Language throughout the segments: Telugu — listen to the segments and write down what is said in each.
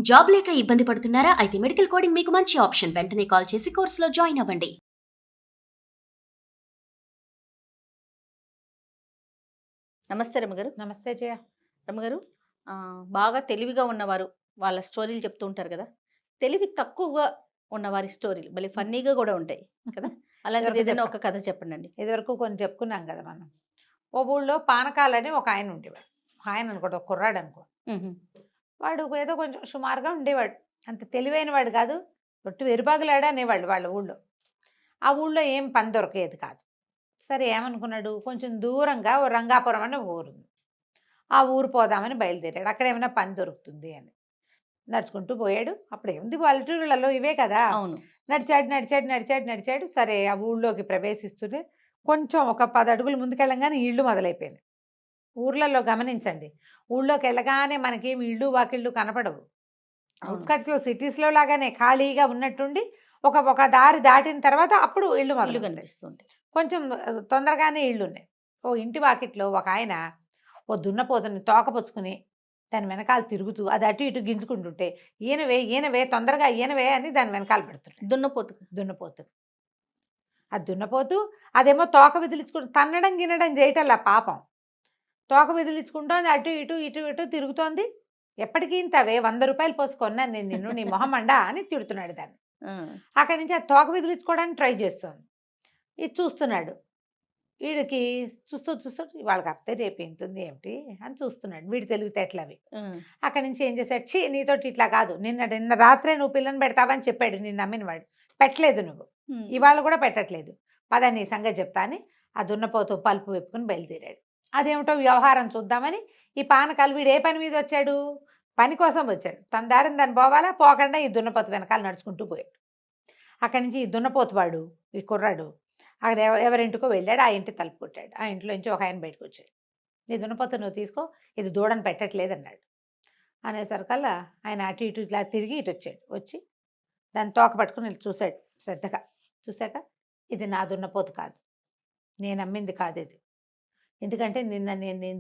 జాబ్ లేక ఇబ్బంది పడుతున్నారా? అయితే మెడికల్ కోడింగ్ మీకు మంచి ఆప్షన్. వెంటనే కాల్ చేసి కోర్సులో జాయిన్ అవ్వండి. నమస్తే రమ్మగారు. నమస్తే జయ. రమ్మగారు, బాగా తెలివిగా ఉన్నవారు వాళ్ళ స్టోరీలు చెప్తూ ఉంటారు కదా. తెలివి తక్కువగా ఉన్నవారి స్టోరీలు భలే ఫన్నీగా కూడా ఉంటాయి కదా. అలాంటిది ఎవరికో ఏదైనా చెప్పా. ఒక కథ చెప్పండి. ఇదివరకు కొన్ని చెప్పుకున్నాం కదా మనం. ఓ ఊళ్ళో పానకాలని ఒక ఆయన ఉండేవాడు. ఆయన అనుకోండి, ఒక కుర్రాడు అనుకో. వాడు ఏదో కొంచెం సుమారుగా ఉండేవాడు. అంత తెలివైన వాడు కాదు, ఒట్టు వెరుబాగులాడా అనేవాళ్ళు వాళ్ళ ఊళ్ళో. ఆ ఊళ్ళో ఏం పని దొరికేది కాదు. సరే ఏమనుకున్నాడు, కొంచెం దూరంగా ఓ రంగాపురం అనే ఊరుంది. ఆ ఊరు పోదామని బయలుదేరాడు. అక్కడ ఏమైనా పని దొరుకుతుంది అని నడుచుకుంటూ పోయాడు. అప్పుడు ఏముంది, పల్లెటూళ్ళలో ఇవే కదా. అవును. నడిచాడు నడిచాడు నడిచాడు నడిచాడు. సరే ఆ ఊళ్ళోకి ప్రవేశిస్తూనే కొంచెం ఒక 10 అడుగులు ముందుకెళ్ళంగానే ఇళ్ళు మొదలైపోయింది. ఊర్లలో గమనించండి, ఊళ్ళోకి వెళ్ళగానే మనకేం ఇళ్ళు వాకిళ్ళు కనపడవు. అవుట్స్కట్స్లో సిటీస్లో లాగానే ఖాళీగా ఉన్నట్టుండి ఒక ఒక దారి దాటిన తర్వాత అప్పుడు ఇళ్ళు ఇల్లు మొదలు కనిపిస్తుంది. కొంచెం తొందరగానే ఇళ్ళు ఉన్నాయి. ఓ ఇంటి వాకిట్లో ఒక ఆయన ఓ దున్నపోతుని తోకపుచ్చుకుని దాని వెనకాల తిరుగుతూ అది అటు ఇటు గింజుకుంటుంటే, ఈయనవే ఈయనవే తొందరగా ఈయనవే అని దాని వెనకాల పెడుతున్నాడు. దున్నపోతు ఆ దున్నపోతు అదేమో తోక విదిలించుకుంటూ తన్నడం గిన్నడం చేయటల్లా పాపం. తోక విదిలించుకుంటోంది, అటు ఇటు ఇటు ఇటు తిరుగుతోంది. ఎప్పటికీ ఇంతవే 100 రూపాయలు పోసుకొన్నాను నేను నిన్ను, నీ మొహమండా అని తిడుతున్నాడు దాన్ని. అక్కడి నుంచి ఆ తోక విదిలించుకోవడానికి ట్రై చేస్తోంది. ఇది చూస్తున్నాడు. వీడికి చూస్తూ చూస్తూ వాళ్ళకి అప్తే రేపు ఏంటుంది ఏమిటి అని చూస్తున్నాడు. వీడి తెలివితేటలు అవి. అక్కడి నుంచి ఏం చేశాడు, ఛీ నీతోటి ఇట్లా కాదు, నిన్న రాత్రే నువ్వు పిల్లని పెడతావని చెప్పాడు నిన్ను నమ్మిన వాడు. పెట్టలేదు నువ్వు, ఇవాళ కూడా పెట్టట్లేదు. పద నీ సంగతి చెప్తా అని ఆ దున్నపోతూ పలుపు వెప్పుకుని బయలుదేరాడు. అదేమిటో వ్యవహారం చూద్దామని ఈ పానకాలు వీడు ఏ పని మీద వచ్చాడు, పని కోసం వచ్చాడు. తన దారిని దాన్ని పోవాలా, పోకుండా ఈ దున్నపోతు వెనకాల నడుచుకుంటూ పోయాడు. అక్కడి నుంచి ఈ దున్నపోతు వాడు, ఈ కుర్రాడు అక్కడ ఎవరింటికో వెళ్ళాడు. ఆ ఇంటి తలుపు కొట్టాడు. ఆ ఇంట్లో నుంచి ఒక ఆయన బయటకు వచ్చాడు. నీ దున్నపోతు నువ్వు తీసుకో, ఇది దూడని పెట్టట్లేదు అన్నాడు. అనేసరికల్లా ఆయన అటు ఇటు ఇట్లా తిరిగి ఇటు వచ్చాడు. వచ్చి దాన్ని తోక పట్టుకుని చూశాడు శ్రద్ధగా. చూశాక, ఇది నా దున్నపోతు కాదు, నేను అమ్మింది కాదు ఇది. ఎందుకంటే నేను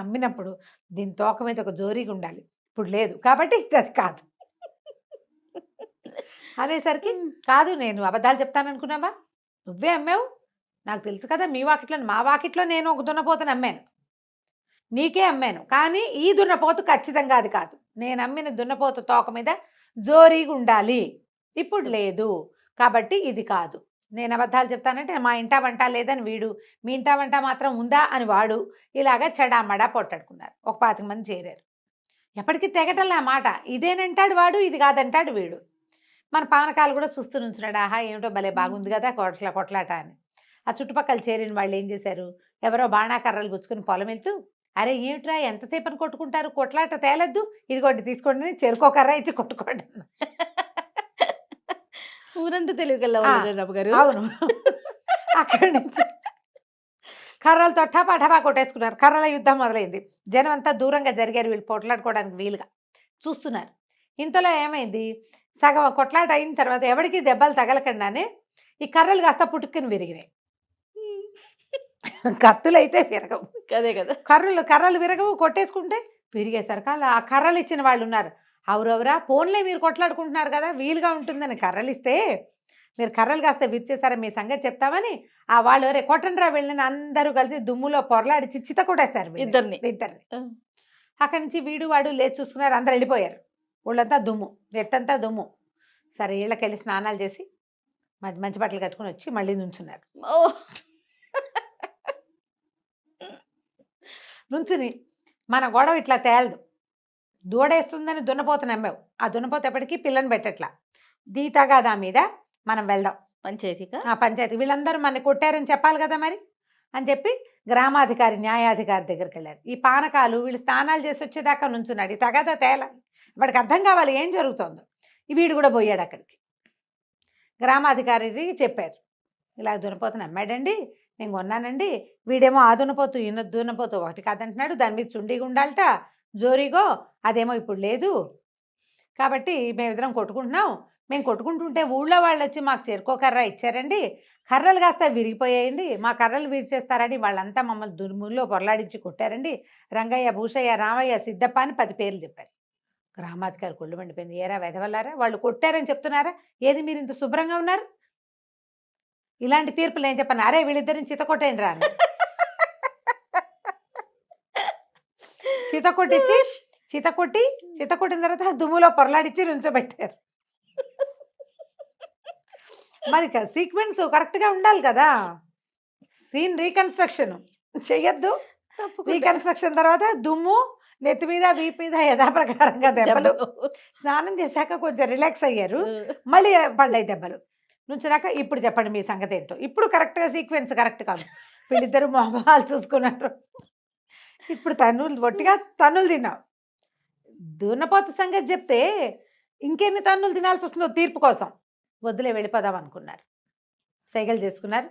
అమ్మినప్పుడు దీని తోక మీద ఒక జోరీగా ఉండాలి, ఇప్పుడు లేదు కాబట్టి ఇది అది కాదు అనేసరికి, కాదు నేను అబద్ధాలు చెప్తాననుకున్నావా, నువ్వే అమ్మావు, నాకు తెలుసు కదా. మీ వాకిట్లో మా వాకిట్లో నేను ఒక దున్నపోతుని అమ్మాను, నీకే అమ్మాను. కానీ ఈ దున్నపోతు ఖచ్చితంగా అది కాదు. నేను అమ్మిన దున్నపోతు తోక మీద జోరీగా ఉండాలి, ఇప్పుడు లేదు కాబట్టి ఇది కాదు. నేను అబద్ధాలు చెప్తానంటే మా ఇంటా వంట లేదని వీడు, మీ ఇంటా వంట మాత్రం ఉందా అని వాడు, ఇలాగా చెడామడా పొట్టాడుకున్నారు. ఒక 25 మంది చేరారు. ఎప్పటికీ తెగటల్లా మాట. ఇదేనంటాడు వాడు, ఇది కాదంటాడు వీడు. మన పానకాలు కూడా చూస్తూ నుంచున్నాడు. ఆహా ఏమిటో భలే బాగుంది కదా కొట్లాట అని. ఆ చుట్టుపక్కల చేరిన వాళ్ళు ఏం చేశారు, ఎవరో బాణాకర్రలు పుచ్చుకుని పొలం వెళ్తూ, అరే ఏమిట్రా ఎంతసేపని కొట్టుకుంటారు, కొట్లాట తేలద్దు, ఇదిగోండి తీసుకోండి, చెరుకోకర్ర ఇచ్చి కొట్టుకోండి. ఊరంతా తెలివికల్లా గారు. అవును. అక్కడి నుంచి కర్రలతో టపా టపా కొట్టేసుకున్నారు. కర్రల యుద్ధం మొదలైంది. జనం అంతా దూరంగా జరిగారు, వీళ్ళు కొట్లాడుకోవడానికి వీలుగా చూస్తున్నారు. ఇంతలో ఏమైంది, సగం కొట్లాట అయిన తర్వాత ఎవరికి దెబ్బలు తగలకుండానే ఈ కర్రలు కాస్త పుట్టుకుని విరిగినాయి. కత్తులు అయితే విరగవు, అదే కదా. కర్రలు విరగవు, కొట్టేసుకుంటే విరిగేసరికి ఆ కర్రలు ఇచ్చిన వాళ్ళు ఉన్నారు. అవురవరా ఫోన్లే మీరు కొట్లాడుకుంటున్నారు కదా, వీలుగా ఉంటుందని కర్రలు ఇస్తే మీరు కర్రలు కాస్త విరిచేసారా, మీ సంగతి చెప్తామని ఆ వాళ్ళు రే కొట్టండ్రా వెళ్ళిన అందరూ కలిసి దుమ్ములో పొరలాడి చిచ్చిత కొట్టేస్తారు ఇద్దరిని. అక్కడి నుంచి వీడు వాడు లేచి చూసుకున్నారు. అందరు వెళ్ళిపోయారు. ఊళ్ళంతా దుమ్ము, ఎట్టంతా దుమ్ము. సరే ఇళ్ళకెళ్ళి స్నానాలు చేసి మంచి బట్టలు కట్టుకుని వచ్చి మళ్ళీ నుంచున్నారు. నుంచుని మన గొడవ ఇట్లా తేలదు, దూడేస్తుందని దున్నపోతు నమ్మావు, ఆ దున్నపోతు ఎప్పటికీ పిల్లని పెట్టట్లా, దీతగాదా మీద మనం వెళ్దాం పంచాయతీ. వీళ్ళందరూ మన కొట్టారని చెప్పాలి కదా మరి అని చెప్పి గ్రామాధికారి న్యాయాధికారి దగ్గరికి వెళ్ళారు. ఈ పానకాలు వీళ్ళు స్నానాలు చేసి వచ్చేదాకా నుంచున్నాడు. ఈ తగాదా తేల, వాడికి అర్థం కావాలి ఏం జరుగుతుందో. వీడు కూడా పోయాడు అక్కడికి. గ్రామాధికారికి చెప్పారు, ఇలా దున్నపోతుని అమ్మాడండి, నేను కొన్నానండి. వీడేమో ఆ దున్నపోతు ఈయన దున్నపోతు ఒకటి కాదంటున్నాడు, దాని మీద చుండిగా ఉండాలట జోరీగో, అదేమో ఇప్పుడు లేదు కాబట్టి మేమిద్దరం కొట్టుకుంటున్నాం. మేము కొట్టుకుంటుంటే ఊళ్ళో వాళ్ళు వచ్చి మాకు చెరుకోకర్ర ఇచ్చారండి, కర్రలు కాస్త విరిగిపోయాయండి, మా కర్రలు విరిచేస్తారని వాళ్ళంతా మమ్మల్ని దుర్ముల్లో పొరలాడించి కొట్టారండి. రంగయ్య, భూషయ్య, రామయ్య, సిద్ధప్ప అని 10 పేర్లు చెప్పారు. గ్రామాధికారి కొళ్ళు మండిపోయింది. ఏరా వెధవల్లారా, వాళ్ళు కొట్టారని చెప్తున్నారా? ఏది మీరు ఇంత శుభ్రంగా ఉన్నారు? ఇలాంటి తీర్పులు ఏం చెప్పాను, అరే వీళ్ళిద్దరిని చితకొట్టేయండి రా అని. చితకొట్టిన తర్వాత దుమ్ములో పొరలాడిచ్చి నుంచోబెట్టారు. మరి సీక్వెన్స్ కరెక్ట్గా ఉండాలి కదా. సీన్ రీకన్స్ట్రక్షన్ చెయ్యొద్దు. రీకన్స్ట్రక్షన్ తర్వాత దుమ్ము నెత్తి మీద వీపు మీద యథాప్రకారంగా దెబ్బలు. స్నానం చేశాక కొంచెం రిలాక్స్ అయ్యారు, మళ్ళీ పడ్డాయి దెబ్బలు. నుంచినాక ఇప్పుడు చెప్పండి మీ సంగతి ఏంటో. ఇప్పుడు కరెక్ట్గా సీక్వెన్స్ కరెక్ట్ కాదు. వీళ్ళిద్దరు మొహమాలు చూసుకున్నారు. ఇప్పుడు ఒట్టిగా తన్నులు తిన్నాం. దున్నపోత సంగతి చెప్తే ఇంకెన్ని తన్నులు తినాల్సి వస్తుందో తీర్పు కోసం. వద్దులే వెళ్ళిపోదాం అనుకున్నారు. సైకిల్ చేసుకున్నారు.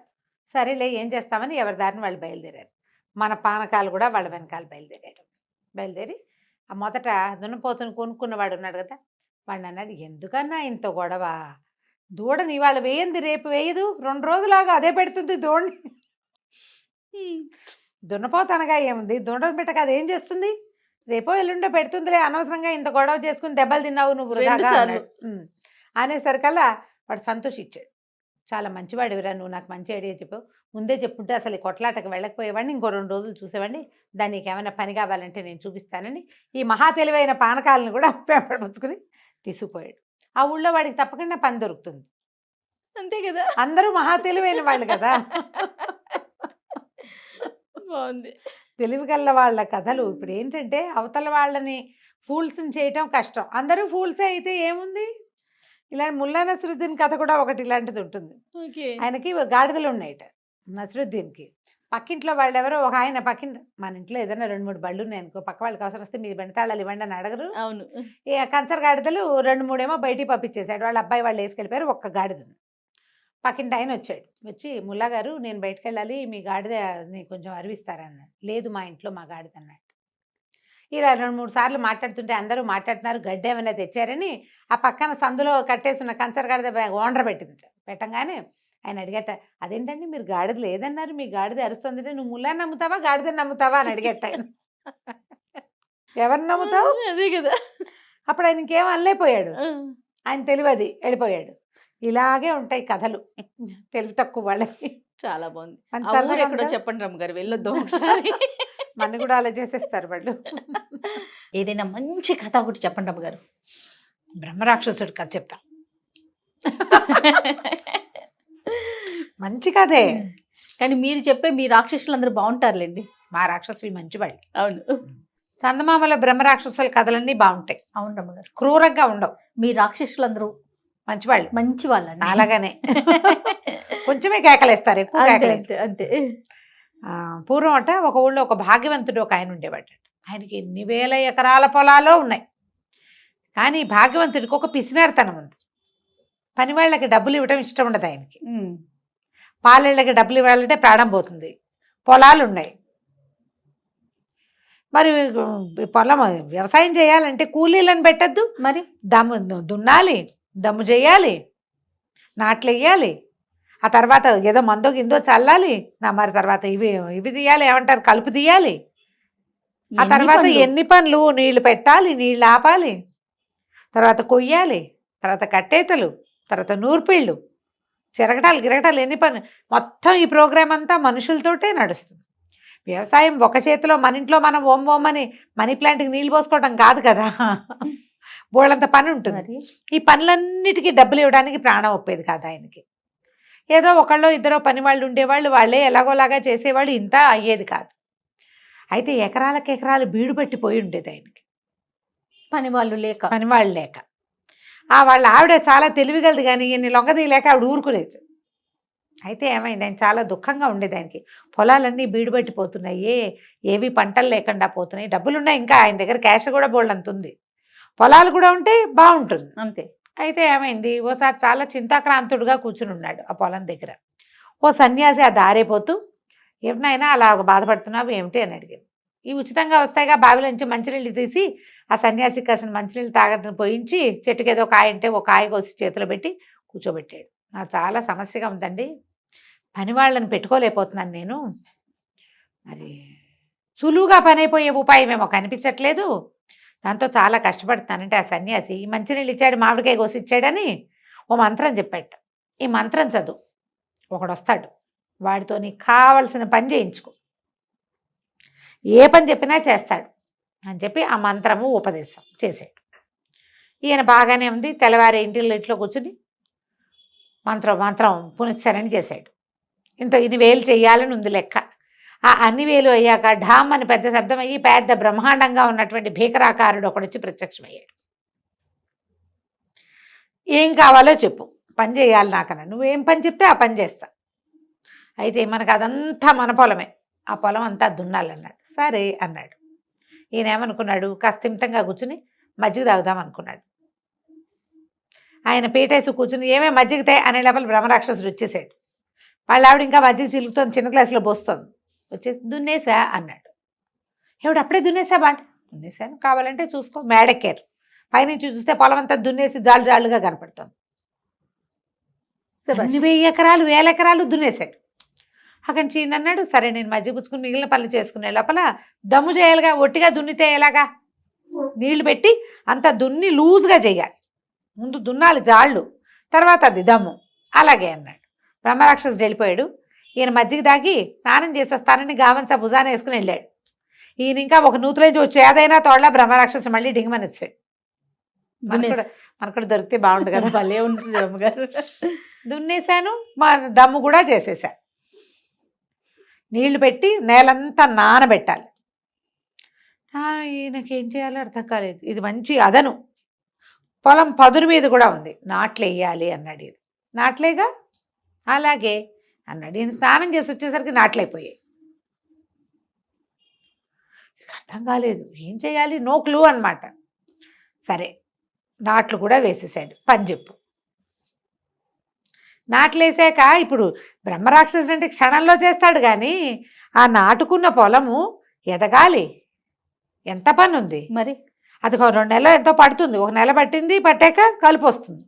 సరేలే ఏం చేస్తామని ఎవరి దారిని వాళ్ళు బయలుదేరారు. మన పానకాలు కూడా వాళ్ళ వెనకాల బయలుదేరి ఆ మొదట దున్నపోతుని కొనుక్కున్నవాడు ఉన్నాడు కదా, వాడిని అన్నాడు, ఎందుకన్నా ఇంత గొడవ, దూడని ఇవాళ వేయింది రేపు వేయదు, 2 రోజులాగా అదే పెడుతుంది దూడని. దున్నపోత అనగా ఏముంది, దూడని పెట్టక అది ఏం చేస్తుంది, రేపో ఎల్లుండో పెడుతుందిలే, అనవసరంగా ఇంత గొడవ చేసుకుని దెబ్బలు తిన్నావు నువ్వు అనేసరికల్లా వాడు సంతోషించాడు. చాలా మంచివాడివిరా నువ్వు, నాకు మంచి ఐడియా చెప్పావు, ముందే చెప్పుంటే అసలు ఈ కొట్లాటకు వెళ్ళకపోయేవాడిని, ఇంకో 2 రోజులు చూసేవాడిని, దాన్ని నీకేమైనా పని కావాలంటే నేను చూపిస్తానని ఈ మహా తెలివైన పానకాలను కూడా పెంపడుచుకుని తీసుకుపోయాడు. ఆ ఊళ్ళో వాడికి తప్పకుండా పని దొరుకుతుంది. అంతే కదా, అందరూ మహా తెలివైన వాళ్ళు కదా. బాగుంది. తెలివిగల్ల వాళ్ళ కథలు. ఇప్పుడు ఏంటంటే అవతల వాళ్ళని ఫూల్స్ని చేయటం కష్టం, అందరూ ఫూల్సే అయితే ఏముంది. ఇలాంటి ముల్లా నసరుద్దీన్ కథ కూడా ఒకటి ఇలాంటిది ఉంటుంది. ఆయనకి గాడిదలు ఉన్నాయట నసరుద్దీన్కి. పక్కింట్లో వాళ్ళు ఎవరో ఒక ఆయన మన ఇంట్లో ఏదైనా 2-3 బళ్ళు ఉన్నాయి అనుకో, పక్క వాళ్ళకి అవసరం వస్తే మీ బండి తాళాలు ఇవ్వండి అని అడగరు. అవును. కంచర్ గాడిదలు 2-3 ఏమో బయటికి పంపించేశాడు. వాళ్ళ అబ్బాయి వాళ్ళు వేసుకెళ్ళిపోయారు. ఒక్క గాడిదని పక్కింటి ఆయన వచ్చి, ముల్లా గారు నేను బయటకు వెళ్ళాలి, మీ గాడిదని కొంచెం అరివిస్తారన్నాడు. లేదు మా ఇంట్లో మా గాడిద అన్నాడు. ఇలా 2-3 సార్లు మాట్లాడుతుంటే అందరూ మాట్లాడుతున్నారు, గడ్డి ఏమైనా తెచ్చారని ఆ పక్కన సందులో కట్టేస్తున్న కంచర్ గాడిద ఓనర్ పెట్టంగానే ఆయన అడిగట, అదేంటండి మీరు గాడిద లేదన్నారు, మీ గాడిద అరుస్తుందంటే నువ్వు ముల్లా నమ్ముతావా గాడిదని నమ్ముతావా అని అడిగట ఆయన. ఎవరిని నమ్ముతావు, అదే కదా. అప్పుడు ఆయన ఇంకేం అనలేకపోయాడు, ఆయన తెలివది వెళ్ళిపోయాడు. ఇలాగే ఉంటాయి కథలు తెలివి తక్కువ వాళ్ళకి. చాలా బాగుంది. ఎక్కడో చెప్పండి రమ్మగారు, వెళ్ళొద్దాం ఒకసారి. మన కూడా అలా చేసేస్తారు వాళ్ళు. ఏదైనా మంచి కథ ఒకటి చెప్పండి రమ్మగారు. బ్రహ్మరాక్షసుడు కథ చెప్తా. మంచి కథే, కానీ మీరు చెప్పే మీ రాక్షసులు అందరూ బాగుంటారులేండి. మా రాక్షసులు మంచి వాళ్ళు. అవును. చందమామల బ్రహ్మరాక్షసుల కథలన్నీ బాగుంటాయి. అవును రమ్మగారు, క్రూరంగా ఉండవు. మీ రాక్షసులు అందరూ మంచి వాళ్ళండి. అలాగనే కొంచెమే కేకలేస్తారు, ఎక్కువ అంతే. పూర్వం అట ఒక ఊళ్ళో ఒక భాగ్యవంతుడు ఒక ఆయన ఉండేవాడు. ఆయనకి ఎన్ని వేల ఎకరాల పొలాలో ఉన్నాయి. కానీ భాగ్యవంతుడికి ఒక పిసినారితనం ఉంది. పని వాళ్ళకి డబ్బులు ఇవ్వడం ఇష్టం ఉండదు ఆయనకి. పాలేళ్ళకి డబ్బులు ఇవ్వాలంటే ప్రాణం పోతుంది. పొలాలు ఉన్నాయి, మరి పొలం వ్యవసాయం చేయాలంటే కూలీలను పెట్టద్దు, మరి దున్నాలి, దమ్ము చేయాలి, నాట్లు వేయాలి, ఆ తర్వాత ఏదో మందో గిందో చల్లాలి, మరి తర్వాత ఇవి తీయాలి, ఏమంటారు కలుపు తీయాలి, ఆ తర్వాత ఎన్ని పనులు, నీళ్లు పెట్టాలి, నీళ్ళు ఆపాలి, తర్వాత కొయ్యాలి, తర్వాత కట్టేతలు, తర్వాత నూర్పిళ్ళు, చిరగటాలు గిరగటాలు, ఎన్ని పనులు. మొత్తం ఈ ప్రోగ్రాం అంతా మనుషులతోటే నడుస్తుంది. వ్యవసాయం ఒక చేతిలో మన ఇంట్లో మనం ఓమని మనీ ప్లాంట్కి నీళ్ళు పోసుకోవడం కాదు కదా, బోళ్ళంత పని ఉంటుంది. ఈ పనులన్నిటికీ డబ్బులు ఇవ్వడానికి ప్రాణం ఒప్పేది కాదు ఆయనకి. ఏదో ఒకళ్ళో ఇద్దరో పని వాళ్ళు ఉండేవాళ్ళు, వాళ్ళే ఎలాగోలాగా చేసేవాళ్ళు, ఇంత అయ్యేది కాదు. అయితే ఎకరాలకు ఎకరాలు బీడు పట్టిపోయి ఉండేది ఆయనకి, పనివాళ్ళు లేక. వాళ్ళ ఆవిడ చాలా తెలివిగలది, కానీ ఈయన్ని లొంగదీయలేక ఆవిడ ఊరుకునేది. అయితే ఏమైంది, ఆయన చాలా దుఃఖంగా ఉండేది. ఆయనకి పొలాలన్నీ బీడుబట్టిపోతున్నాయి, ఏవి పంటలు లేకుండా పోతున్నాయి, డబ్బులున్నాయి, ఇంకా ఆయన దగ్గర క్యాష్ కూడా బోల్డంత ఉంది, పొలాలు కూడా ఉంటే బాగుంటుంది అంతే. అయితే ఏమైంది, ఓసారి చాలా చింతాక్రాంతుడుగా కూర్చుని ఉన్నాడు ఆ పొలం దగ్గర. ఓ సన్యాసి ఆ దారైపోతూ, ఏమినైనా అలా బాధపడుతున్నావు ఏమిటి అని అడిగాడు. ఈ ఉచితంగా వస్తాయిగా బావిలోంచి మంచినీళ్ళు తీసి ఆ సన్యాసికి కాసిన మంచినీళ్ళు తాగడం పోయించి, చెట్టుకి ఏదో కాయ అంటే ఒక కాయ కోసి చేతిలో పెట్టి కూర్చోబెట్టాడు. నాకు చాలా సమస్యగా ఉందండి, పని వాళ్ళని పెట్టుకోలేకపోతున్నాను నేను, మరి సులువుగా పని అయిపోయే ఉపాయం ఏమో కనిపించట్లేదు, దాంతో చాలా కష్టపడుతున్నానంటే ఆ సన్యాసి మంచినీళ్ళు ఇచ్చాడు, మామిడికాయ కోసి ఇచ్చాడని ఓ మంత్రం చెప్పాడు. ఈ మంత్రం చదువు, ఒకడు వస్తాడు, వాడితో నీకు కావలసిన పని చేయించుకో, ఏ పని చెప్పినా చేస్తాడు అని చెప్పి ఆ మంత్రము ఉపదేశం చేశాడు. ఈయన బాగానే ఉంది. తెల్లవారి ఇంట్లో కూర్చుని మంత్రం పునశ్చరణ చేశాడు. ఇన్ని వేలు చేయాలని ఉంది లెక్క. ఆ అన్ని వేలు అయ్యాక ఢామ్ అని పెద్ద శబ్దం అయ్యి పెద్ద బ్రహ్మాండంగా ఉన్నటువంటి భీకరాకారుడు ఒకడొచ్చి ప్రత్యక్షమయ్యాడు. ఏం కావాలో చెప్పు, పని చేయాలి నాకన్నా, నువ్వేం పని చెప్తే ఆ పని చేస్తా. అయితే మనకు అదంతా మన పొలమే, ఆ పొలం అంతా దున్నాలన్నాడు. సరే అన్నాడు. ఈయన ఏమనుకున్నాడు, కాస్త ఇంతంగా కూర్చుని మజ్జిగ తాగుదాం అనుకున్నాడు. ఆయన పీటేసి కూర్చుని ఏమే మజ్జిగతే అనే లోపల బ్రహ్మరాక్షసుడు వచ్చేసాడు. వాళ్ళ ఆవిడ ఇంకా మజ్జిగ చిలుకుతుంది, చిన్న గ్లాసులో పోస్తుంది. వచ్చేసి దున్నేసా అన్నాడు. ఎవడు అప్పుడే దున్నేసా బాంట? దున్నేసాను, కావాలంటే చూసుకో. మేడెక్కారు. పైనుంచి చూస్తే పొలం అంతా దున్నేసి జాలుగా కనపడుతుంది. 1000 ఎకరాలు 1000 ఎకరాలు దున్నేశాడు. అక్కడి నుంచి ఈయన అన్నాడు, సరే నేను మజ్జిగ పుచ్చుకుని మిగిలిన పనులు చేసుకునే లోపల దమ్ము చేయాలిగా, ఒట్టిగా దున్నితే ఎలాగా, నీళ్లు పెట్టి అంత దున్ని లూజ్గా చేయాలి. ముందు దున్నాలి జాళ్ళు, తర్వాత అది దమ్ము. అలాగే అన్నాడు. బ్రహ్మరాక్షసుడు వెళ్ళిపోయాడు. ఈయన మజ్జిగ దాగి స్నానం చేసి వస్తానని గావంచా భుజాన వేసుకుని వెళ్ళాడు. ఈయన ఇంకా ఒక నూతులేంచి వచ్చి ఏదైనా తోడలా బ్రహ్మరాక్షసు మళ్ళీ డింగమని వచ్చాడు. మనకు దొరికితే బాగుండు కదా. భలే ఉంటుంది అమ్మగారు. దున్నేశాను, మా దమ్ము కూడా చేసేసా. నీళ్లు పెట్టి నేలంతా నానబెట్టాలి. ఈయనకేం చేయాలో అర్థం కాలేదు. ఇది మంచి అదను, పొలం పదును మీద కూడా ఉంది, నాట్లు వేయాలి అన్నాడు. ఇది నాట్లేగా, అలాగే అన్నాడు. ఈయన స్నానం చేసి వచ్చేసరికి నాట్లయిపోయాయి. అర్థం కాలేదు, ఏం చేయాలి, నో క్లూ అనమాట. సరే నాట్లు కూడా వేసేసాడు. పని చెప్పు. నాట్లేసాక ఇప్పుడు బ్రహ్మరాక్షసుడు అంటే క్షణంలో చేస్తాడు, కానీ ఆ నాటుకున్న పొలము ఎదగాలి, ఎంత పని ఉంది మరి. అది 2 నెలలు ఎంతో పడుతుంది. 1 నెల పట్టాక కలుపు వస్తుంది,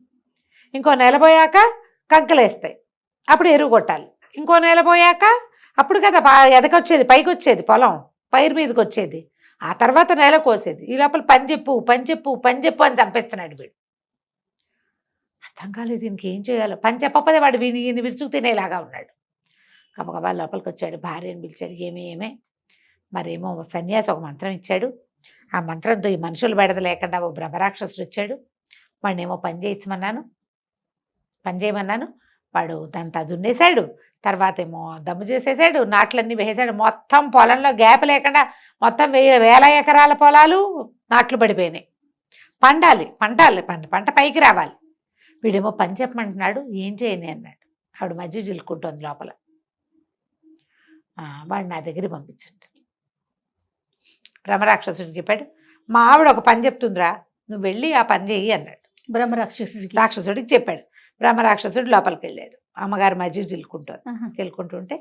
ఇంకో నెల పోయాక కంకలేస్తాయి, అప్పుడు ఎరువు కొట్టాలి, ఇంకో నెల పోయాక అప్పుడు కదా ఎదకొచ్చేది, పైకి వచ్చేది, పొలం పైరు మీదకి వచ్చేది, ఆ తర్వాత నెల కోసేది. ఈ లోపల పని చెప్పు అని చంపేస్తున్నాడు వీడు. అర్థం కాలేదు దీనికి ఏం చేయాలో. పని చెప్పకపోతే వాడు ఈయన విరుచుకు తినేలాగా ఉన్నాడు. గబగబా లోపలికి వచ్చాడు, భార్యను పిలిచాడు. ఏమే మరేమో సన్యాసి ఒక మంత్రం ఇచ్చాడు, ఆ మంత్రంతో ఈ మనుషులు బెడద లేకుండా ఓ బ్రహ్మరాక్షసుడు వచ్చాడు. వాడినేమో పని చేయమన్నాను, వాడు దాంతో దున్నేశాడు, తర్వాత ఏమో దమ్ము చేసేసాడు, నాట్లన్నీ వేసాడు. మొత్తం పొలంలో గ్యాప్ లేకుండా మొత్తం 1000 ఎకరాల పొలాలు నాట్లు పడిపోయినాయి. పంట పైకి రావాలి. వీడేమో పని చెప్పమంటున్నాడు, ఏం చేయని అన్నాడు. ఆవిడ మధ్య చిలుక్కుంటుంది లోపల. వాడు నా దగ్గర పంపించండి. బ్రహ్మరాక్షసుడికి చెప్పాడు, మా ఆవిడ ఒక పని చెప్తుందిరా, నువ్వు వెళ్ళి ఆ పని చెయ్యి అన్నాడు. రాక్షసుడికి చెప్పాడు. బ్రహ్మరాక్షసుడు లోపలికి వెళ్ళాడు. అమ్మగారు మధ్య చిలుకుంటుంటే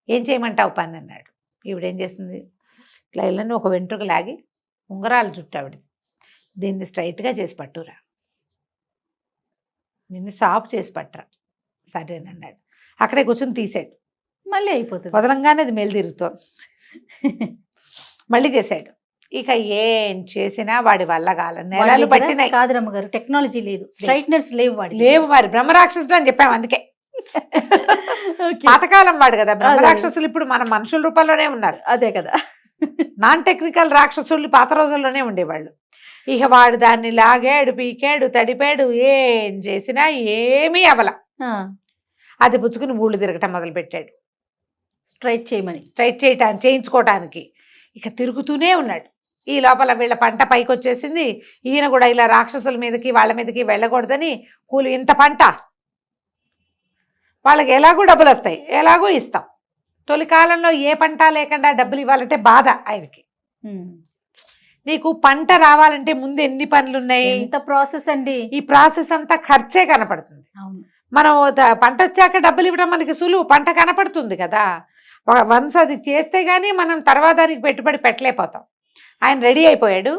ఏం చేయమంటావు పని అన్నాడు. ఈవిడేం చేస్తుంది, ఇట్లా ఇళ్ళని ఒక వెంట్రుక లాగి ఉంగరాలు చుట్టూ ఆవిడ, దీన్ని స్ట్రైట్గా చేసి పట్టురా, నిన్ను సాఫ్ చేసి పట్టరా. సరేనన్నాడు. అక్కడే కూర్చొని తీసాడు. మళ్ళీ అయిపోతుంది, వదలంగానే అది మేలు తిరుగుతోంది. మళ్ళీ చేశాడు. ఇక ఏం చేసినా వాడి వల్ల కాల, నెలలు పట్టినాయి. కాదు రమ్మగారు, టెక్నాలజీ లేదు, స్ట్రైట్నర్స్ లేవు మరి బ్రహ్మరాక్షసుడు అని చెప్పాము అందుకే. పాతకాలం వాడు కదా బ్రహ్మరాక్షసులు. ఇప్పుడు మన మనుషుల రూపంలోనే ఉన్నారు. అదే కదా, నాన్ టెక్నికల్ రాక్షసులు పాత రోజుల్లోనే ఉండేవాళ్ళు. ఇక వాడు దాన్ని లాగాడు, పీకాడు, తడిపాడు, ఏం చేసినా ఏమీ అవల. అది పుచ్చుకుని ఊళ్ళు తిరగటం మొదలుపెట్టాడు, స్ట్రైట్ చేయించుకోవటానికి. ఇక తిరుగుతూనే ఉన్నాడు. ఈ లోపల వీళ్ళ పంట పైకి వచ్చేసింది. ఈయన కూడా ఇలా రాక్షసుల మీదకి వాళ్ళ మీదకి వెళ్ళకూడదని కూలి, ఇంత పంట వాళ్ళకి ఎలాగూ డబ్బులు వస్తాయి, ఎలాగూ ఇస్తాం. తొలి కాలంలో ఏ పంట లేకుండా డబ్బులు ఇవ్వాలంటే బాధ ఆయనకి. నీకు పంట రావాలంటే ముందు ఎన్ని పనులు ఉన్నాయి, ఎంత ప్రాసెస్ అండి. ఈ ప్రాసెస్ అంతా ఖర్చే కనపడుతుంది. మనం పంట వచ్చాక డబ్బులు ఇవ్వడం మనకి సులువు, పంట కనపడుతుంది కదా. వన్స్ అది చేస్తే గానీ మనం తర్వాత దానికి పెట్టుబడి పెట్టలేకపోతాం. ఆయన రెడీ అయిపోయాడు.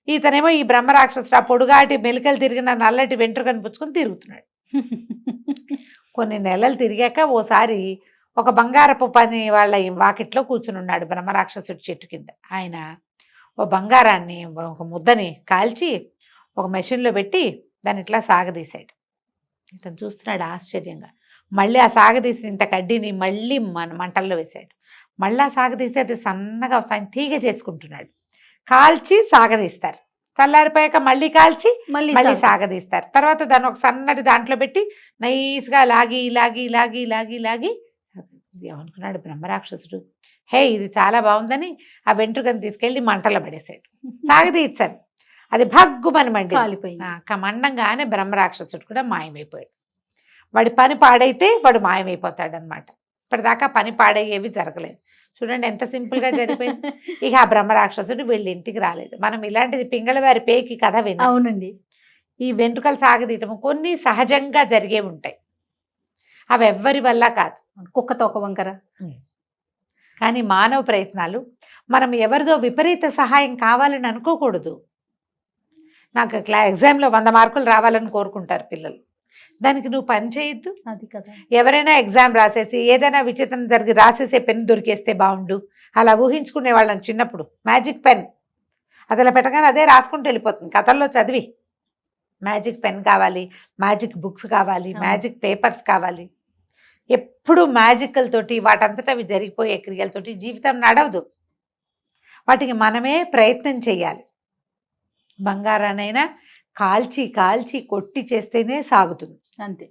ఇతనేమో ఈ బ్రహ్మరాక్షసుడు ఆ పొడుగాటి మెలికలు తిరిగిన నల్లటి వెంట్రుకని పుచ్చుకొని తిరుగుతున్నాడు. కొన్ని నెలలు తిరిగాక ఓసారి ఒక బంగారపు పని వాళ్ళ వాకిట్లో కూర్చుని ఉన్నాడు బ్రహ్మరాక్షసుడి చెట్టు కింద. ఆయన ఓ బంగారాన్ని ఒక ముద్దని కాల్చి ఒక మెషిన్లో పెట్టి దాన్ని ఇట్లా సాగదీశాడు. ఇతను చూస్తున్నాడు ఆశ్చర్యంగా. మళ్ళీ ఆ సాగదీసిన ఇంత కడ్డీని మళ్ళీ మంటల్లో వేశాడు. మళ్ళీ ఆ సాగదీసి అది సన్నగా తీగ చేసుకుంటున్నాడు. కాల్చి సాగదీస్తారు. చల్లారిపోయాక మళ్ళీ కాల్చి మళ్ళీ సాగదీస్తారు. తర్వాత దాన్ని ఒక సన్నటి దాంట్లో పెట్టి నైస్గా లాగి లాగి లాగి లాగి లాగి ఏమనుకున్నాడు బ్రహ్మరాక్షసుడు, హే ఇది చాలా బాగుందని ఆ వెంట్రుకను తీసుకెళ్ళి మంటలో పడేసాడు. సాగదీశాడు. అది భగ్గుమని మండి మండంగానే బ్రహ్మరాక్షసుడు కూడా మాయమైపోయాడు. వాడి పని పాడైతే వాడు మాయమైపోతాడు అనమాట. ఇప్పటిదాకా పని పాడయ్యేవి జరగలేదు. చూడండి ఎంత సింపుల్గా జరిగిపోయింది. ఇక ఆ బ్రహ్మరాక్షసుడు వీళ్ళ ఇంటికి రాలేదు. మనం ఇలాంటిది పింగళవారి పేకి కథ విన్నాం. అవునండి. ఈ వెంట్రుకలు సాగదీయటం కొన్ని సహజంగా జరిగే ఉంటాయి, అవి ఎవ్వరి వల్ల కాదు. కుక్కతో ఒక వంకర. కానీ మానవ ప్రయత్నాలు, మనం ఎవరిదో విపరీత సహాయం కావాలని అనుకోకూడదు. నాకు ఎగ్జామ్లో 100 మార్కులు రావాలని కోరుకుంటారు పిల్లలు. దానికి నువ్వు పని చేయొద్దు. అది కదా. ఎవరైనా ఎగ్జామ్ రాసేసి ఏదైనా విచిత్రం జరిగి రాసేసే పెన్ దొరికేస్తే బాగుండు అలా ఊహించుకునే వాళ్ళని చిన్నప్పుడు. మ్యాజిక్ పెన్ అది అలా పెట్టగానే అదే రాసుకుంటూ వెళ్ళిపోతుంది. కథల్లో చదివి మ్యాజిక్ పెన్ కావాలి, మ్యాజిక్ బుక్స్ కావాలి, మ్యాజిక్ పేపర్స్ కావాలి. ఎప్పుడు మ్యాజికల్తోటి వాటంతటా అవి జరిగిపోయే క్రియలతోటి జీవితం నడవదు. వాటికి మనమే ప్రయత్నం చేయాలి. బంగారానైనా కాల్చి కాల్చి కొట్టి చేస్తేనే సాగుతుంది. అంతే.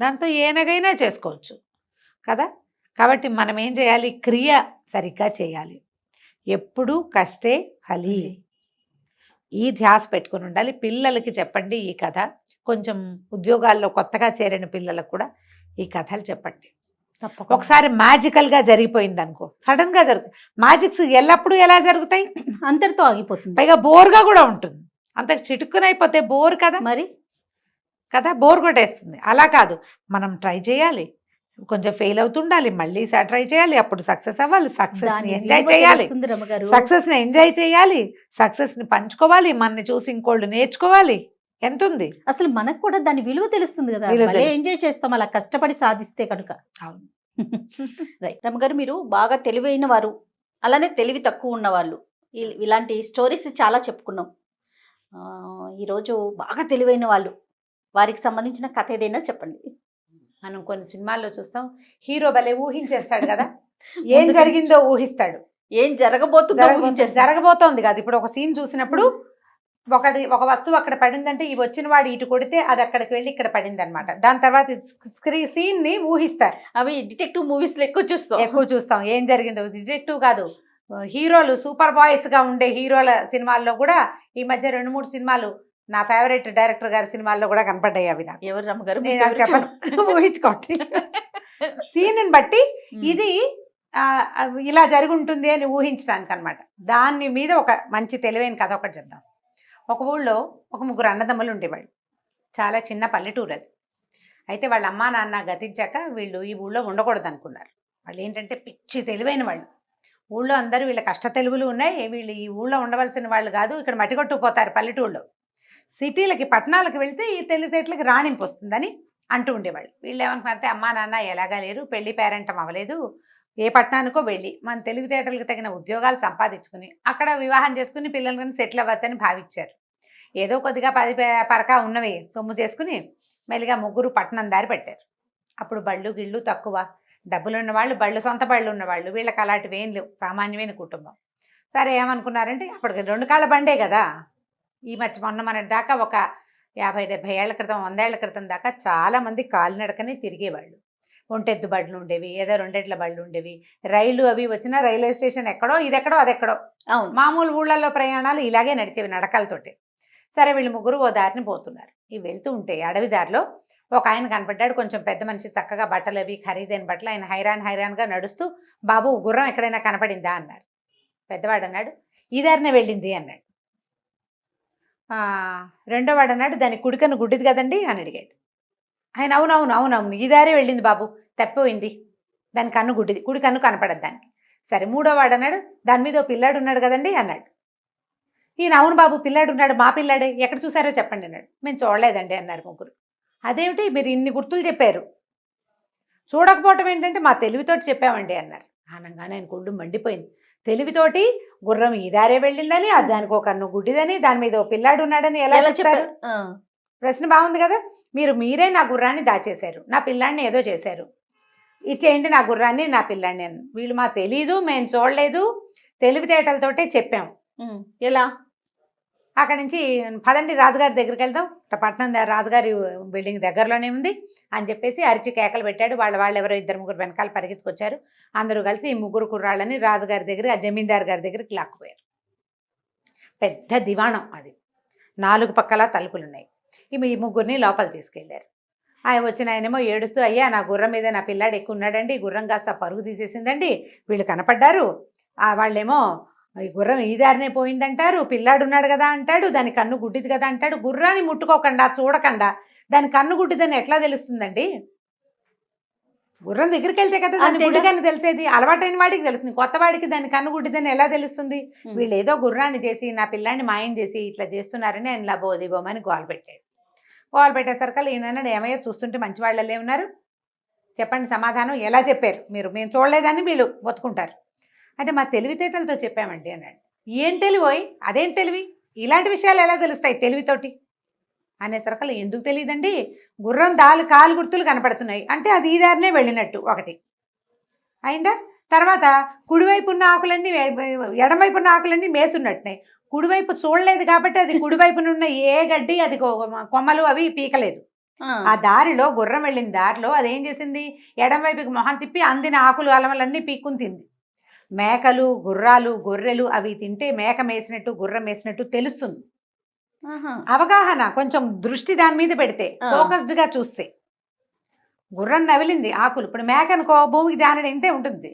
దాంతో ఏనగైనా చేసుకోవచ్చు కదా. కాబట్టి మనం ఏం చేయాలి, క్రియ సరిగ్గా చేయాలి. ఎప్పుడూ కష్టే ఫలి, ఈ ధ్యాస పెట్టుకుని ఉండాలి. పిల్లలకి చెప్పండి ఈ కథ. కొంచెం ఉద్యోగాల్లో కొత్తగా చేరిన పిల్లలకు కూడా ఈ కథలు చెప్పండి. ఒకసారి మ్యాజికల్గా జరిగిపోయింది అనుకో, సడన్గా జరుగుతుంది. మ్యాజిక్స్ ఎల్లప్పుడూ ఎలా జరుగుతాయి, అంతటితో ఆగిపోతుంది. పైగా బోర్గా కూడా ఉంటుంది. అంత చిటుక్కునైపోతే బోర్ కదా, మరి కదా బోర్ కొట్టేస్తుంది. అలా కాదు, మనం ట్రై చేయాలి, కొంచెం ఫెయిల్ అవుతుండాలి, మళ్ళీ ట్రై చేయాలి, అప్పుడు సక్సెస్ అవ్వాలి, సక్సెస్ని ఎంజాయ్ చేయాలి, సక్సెస్ని ఎంజాయ్ చేయాలి, సక్సెస్ని పంచుకోవాలి, మనని చూసి ఇంకోళ్ళు నేర్చుకోవాలి. ఎంత ఉంది అసలు మనకు కూడా దాని విలువ తెలుస్తుంది కదా. ఎంజాయ్ చేస్తాం అలా కష్టపడి సాధిస్తే కనుక. అవును. రైట్. రమ్మగారు, మీరు బాగా తెలివైన వారు, అలానే తెలివి తక్కువ ఉన్నవాళ్ళు, ఇలాంటి స్టోరీస్ చాలా చెప్పుకున్నాం. ఈరోజు బాగా తెలివైన వాళ్ళు, వారికి సంబంధించిన కథ ఏదైనా చెప్పండి. మనం కొన్ని సినిమాల్లో చూస్తాం, హీరో భలే ఊహించేస్తాడు కదా, ఏం జరిగిందో ఊహిస్తాడు, ఏం జరగబోతోంది కాదు. ఇప్పుడు ఒక సీన్ చూసినప్పుడు ఒక వస్తువు అక్కడ పడిందంటే ఈ వచ్చిన వాడు ఇటు కొడితే అది అక్కడికి వెళ్ళి ఇక్కడ పడింది అనమాట. దాని తర్వాత సీన్ ని ఊహిస్తారు. అవి డిటెక్టివ్ మూవీస్ లో ఎక్కువ చూస్తాం. ఏం జరిగిందో. డిటెక్టివ్ కాదు, హీరోలు సూపర్ బాయ్స్ గా ఉండే హీరోల సినిమాల్లో కూడా ఈ మధ్య 2-3 సినిమాలు నా ఫేవరెట్ డైరెక్టర్ గారి సినిమాల్లో కూడా కనపడ్డాయి. అవి నాకు ఎవరు రమ్మగారు చెప్పను, ఊహించుకోండి. సీన్ బట్టి ఇది ఇలా జరుగుంటుంది అని ఊహించడానికి అనమాట. దాని మీద ఒక మంచి తెలివైన కథ ఒకటి చెప్దాం. ఒక ఊళ్ళో ఒక 3 అన్నదమ్ములు ఉండేవాళ్ళు. చాలా చిన్న పల్లెటూరు అది. అయితే వాళ్ళ అమ్మా నాన్న గతించాక వీళ్ళు ఈ ఊళ్ళో ఉండకూడదు అనుకున్నారు. వాళ్ళు ఏంటంటే పిచ్చి తెలివైన వాళ్ళు. ఊళ్ళో అందరూ వీళ్ళ కష్ట తెలుగులు ఉన్నాయి, వీళ్ళు ఈ ఊళ్ళో ఉండవలసిన వాళ్ళు కాదు, ఇక్కడ మట్టికొట్టుకుపోతారు పల్లెటూళ్ళలో. సిటీలకి పట్టణాలకు వెళ్తే ఈ తెలివితేటలకి రాణింపు వస్తుందని అంటూ ఉండేవాళ్ళు. వీళ్ళు ఏమనుకున్నారంటే అమ్మా నాన్న ఎలాగా లేరు, పెళ్లి పేరెంటం అవ్వలేదు, ఏ పట్టణానికో వెళ్ళి మన తెలివితేటలకు తగిన ఉద్యోగాలు సంపాదించుకుని అక్కడ వివాహం చేసుకుని పిల్లలకి సెటిల్ అవ్వచ్చని భావించారు. ఏదో కొద్దిగా 10 పరకా ఉన్నవి సొమ్ము చేసుకుని మెల్లిగా 3 పట్టణం దారి పెట్టారు. అప్పుడు బళ్ళు గిళ్ళు తక్కువ, డబ్బులు ఉన్నవాళ్ళు, సొంత బళ్ళు ఉన్నవాళ్ళు, వీళ్ళకి అలాంటివి ఏం లేవు, సామాన్యమైన కుటుంబం. సరే ఏమనుకున్నారంటే అప్పటికి 2 కాళ్ళ బండే కదా. ఈ మొన్న దాకా ఒక 50-70 ఏళ్ల క్రితం, 100 ఏళ్ల క్రితం దాకా చాలామంది కాలినడకనే తిరిగేవాళ్ళు. ఒంటెద్దు బళ్ళు ఉండేవి, ఏదో 2 ఎడ్ల బళ్ళు ఉండేవి. రైలు అవి వచ్చినా రైల్వే స్టేషన్ ఎక్కడో, ఇదెక్కడో అదెక్కడో. మామూలు ఊళ్ళల్లో ప్రయాణాలు ఇలాగే నడిచేవి నడకలతోటి. సరే వీళ్ళు 3 ఓ దారిని పోతున్నారు. ఇవి వెళ్తూ ఉంటే అడవి దారిలో ఒక ఆయన కనపడ్డాడు. కొంచెం పెద్ద మనిషి, చక్కగా బట్టలు అవి ఖరీదైన బట్టలు. ఆయన హైరాన్గా నడుస్తూ, బాబు గుర్రం ఎక్కడైనా కనపడిందా అన్నారు. పెద్దవాడు అన్నాడు, ఈ దారినే వెళ్ళింది అన్నాడు. రెండో వాడు అన్నాడు, దాని కుడికన్ను గుడ్డిది కదండి అని అడిగాడు. ఆయన అవునవును ఈ దారే వెళ్ళింది బాబు, తప్పిపోయింది, దాని కన్ను గుడ్డిది, కుడి కన్ను కనపడదు దానికి. సరే మూడో వాడు అన్నాడు, దాని మీద ఓ పిల్లాడు ఉన్నాడు కదండి అన్నాడు. ఈయన అవును బాబు పిల్లాడు ఉన్నాడు, మా పిల్లాడే, ఎక్కడ చూసారో చెప్పండి అన్నాడు. మేము చూడలేదండి అన్నారు 3. అదేమిటి మీరు ఇన్ని గుర్తులు చెప్పారు, చూడకపోవటం ఏంటంటే మా తెలివితోటి చెప్పామండి అన్నారు. అనగానే ఆయన ఒళ్ళు మండిపోయింది. తెలివితోటి గుర్రం ఈ దారే వెళ్ళిందని, అది దానికి ఒక కన్ను గుడ్డిదని, దాని మీద ఓ పిల్లాడు ఉన్నాడని ఎలా ఎలా చెప్తారు? చెప్పారు? ప్రశ్న బాగుంది కదా. మీరే నా గుర్రాన్ని దాచేశారు, నా పిల్లాడిని ఏదో చేశారు, ఇచ్చేయండి నా గుర్రాన్ని నా పిల్లాడిని అని. వీళ్ళు మా తెలీదు, మేము చూడలేదు, తెలివితేటలతోటే చెప్పాం. ఎలా? అక్కడి నుంచి పదండి రాజుగారి దగ్గరికి వెళ్దాం, పట్నం రాజుగారి బిల్డింగ్ దగ్గరలోనే ఉంది అని చెప్పేసి అరిచి కేకలు పెట్టాడు. వాళ్ళు ఎవరో 2-3 వెనకాల పరిగెత్తుకొచ్చారు. అందరూ కలిసి ఈ 3 కుర్రాళ్ళని రాజుగారి దగ్గర, ఆ జమీందారు గారి దగ్గరికి లాక్కుపోయారు. పెద్ద దివాణం అది, 4 పక్కల తలుపులు ఉన్నాయి. ఈ 3 లోపల తీసుకెళ్లారు. ఆయన వచ్చిన ఆయనేమో ఏడుస్తూ, అయ్యా నా గుర్రం మీద నా పిల్లాడు ఎక్కువ ఉన్నాడండి, గుర్రం కాస్త పరుగు తీసేసిందండి, వీళ్ళు కనపడ్డారు, వాళ్ళేమో ఈ గుర్రం ఈ దారినే పోయిందంటారు, పిల్లాడు ఉన్నాడు కదా అంటాడు, దాని కన్ను గుడ్డిది కదా అంటాడు. గుర్రాన్ని ముట్టుకోకుండా చూడకుండా దాని కన్ను గుడ్డిదని ఎట్లా తెలుస్తుందండి? గుర్రం దగ్గరికి వెళ్తే కదా దాని గుడ్డిదని తెలిసేది. అలవాటైన వాడికి తెలుస్తుంది, కొత్త వాడికి దాని కన్ను గుడ్డిదని ఎలా తెలుస్తుంది? వీళ్ళు ఏదో గుర్రాన్ని చేసి నా పిల్లాన్ని మాయం చేసి ఇట్లా చేస్తున్నారని ఆయన ఇలా బోధిబోమని గోలు పెట్టాడు. గోలు పెట్టేసరికి ఈయన ఏమయ్యో చూస్తుంటే మంచి వాళ్ళే ఉన్నారు, చెప్పండి సమాధానం ఎలా చెప్పారు మీరు? మేము చూడలేదని వీళ్ళు బతుకుంటారు అంటే మా తెలివితేటలతో చెప్పామండి అన్నాడు. ఏం తెలివోయ్, అదేం తెలివి, ఇలాంటి విషయాలు ఎలా తెలుస్తాయి తెలివితోటి అనేసరికి ఎందుకు తెలియదండి, గుర్రం కాలు గుర్తులు కనపడుతున్నాయి అంటే అది ఈ దారినే వెళ్ళినట్టు ఒకటి అయిందా. తర్వాత కుడివైపు ఉన్న ఆకులన్నీ ఎడమవైపు ఉన్న ఆకులన్నీ మేసున్నట్టున్నాయి. కుడివైపు చూడలేదు కాబట్టి అది కుడివైపునున్న ఏ గడ్డి అది కొమ్మలు అవి పీకలేదు. ఆ దారిలో గుర్రం వెళ్ళిన దారిలో అదేం చేసింది, ఎడమవైపుకి మొహం తిప్పి అందిన ఆకులు అలమలన్నీ పీక్కుని తింది. మేకలు, గుర్రాలు, గొర్రెలు అవి తింటే మేక మేసినట్టు గుర్రం మేసినట్టు తెలుస్తుంది. అవగాహన, కొంచెం దృష్టి దాని మీద పెడితే, ఫోకస్డ్గా చూస్తే. గుర్రం నవిలింది ఆకులు, ఇప్పుడు మేక అనుకో భూమికి జానడి ఇంతే ఉంటుంది,